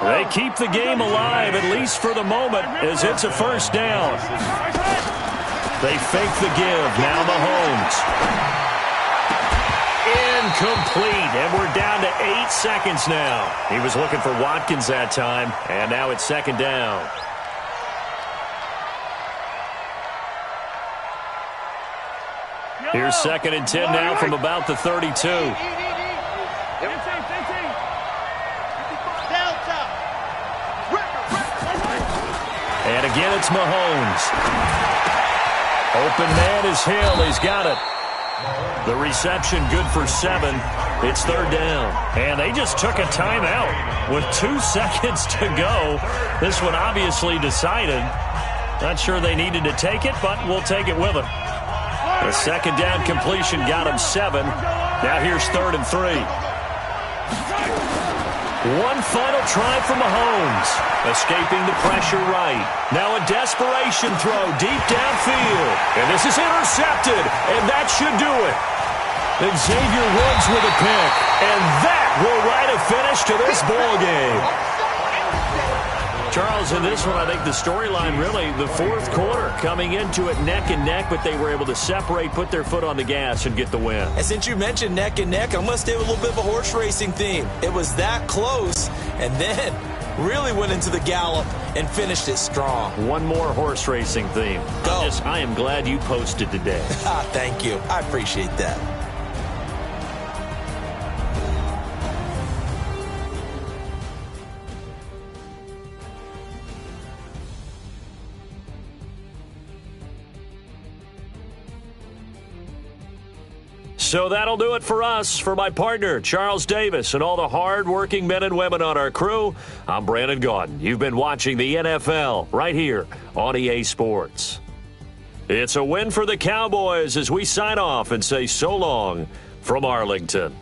They keep the game alive, at least for the moment, as it's a first down. They fake the give. Now Mahomes. Incomplete, and we're down to 8 seconds now. He was looking for Watkins that time, and now it's 2nd down. Here's 2nd and 10 now from about the 32. And again, it's Mahomes. Open man is Hill. He's got it. The reception good for 7. It's 3rd down. And they just took a timeout with 2 seconds to go. This one obviously decided. Not sure they needed to take it, but we'll take it with them. The 2nd down completion got him 7. Now here's 3rd and 3. One final try for Mahomes. Escaping the pressure right. Now a desperation throw deep downfield. And this is intercepted. And that should do it. Xavier Woods with a pick. And that will write a finish to this ball game. Charles, in this one, I think the storyline really, the 4th quarter, coming into it neck and neck, but they were able to separate, put their foot on the gas, and get the win. And since you mentioned neck and neck, I'm going to stay with a little bit of a horse racing theme. It was that close, and then really went into the gallop and finished it strong. One more horse racing theme. Go. I am glad you posted today. Thank you. I appreciate that. So that'll do it for us. For my partner, Charles Davis, and all the hard-working men and women on our crew, I'm Brandon Gaudin. You've been watching the NFL right here on EA Sports. It's a win for the Cowboys as we sign off and say so long from Arlington.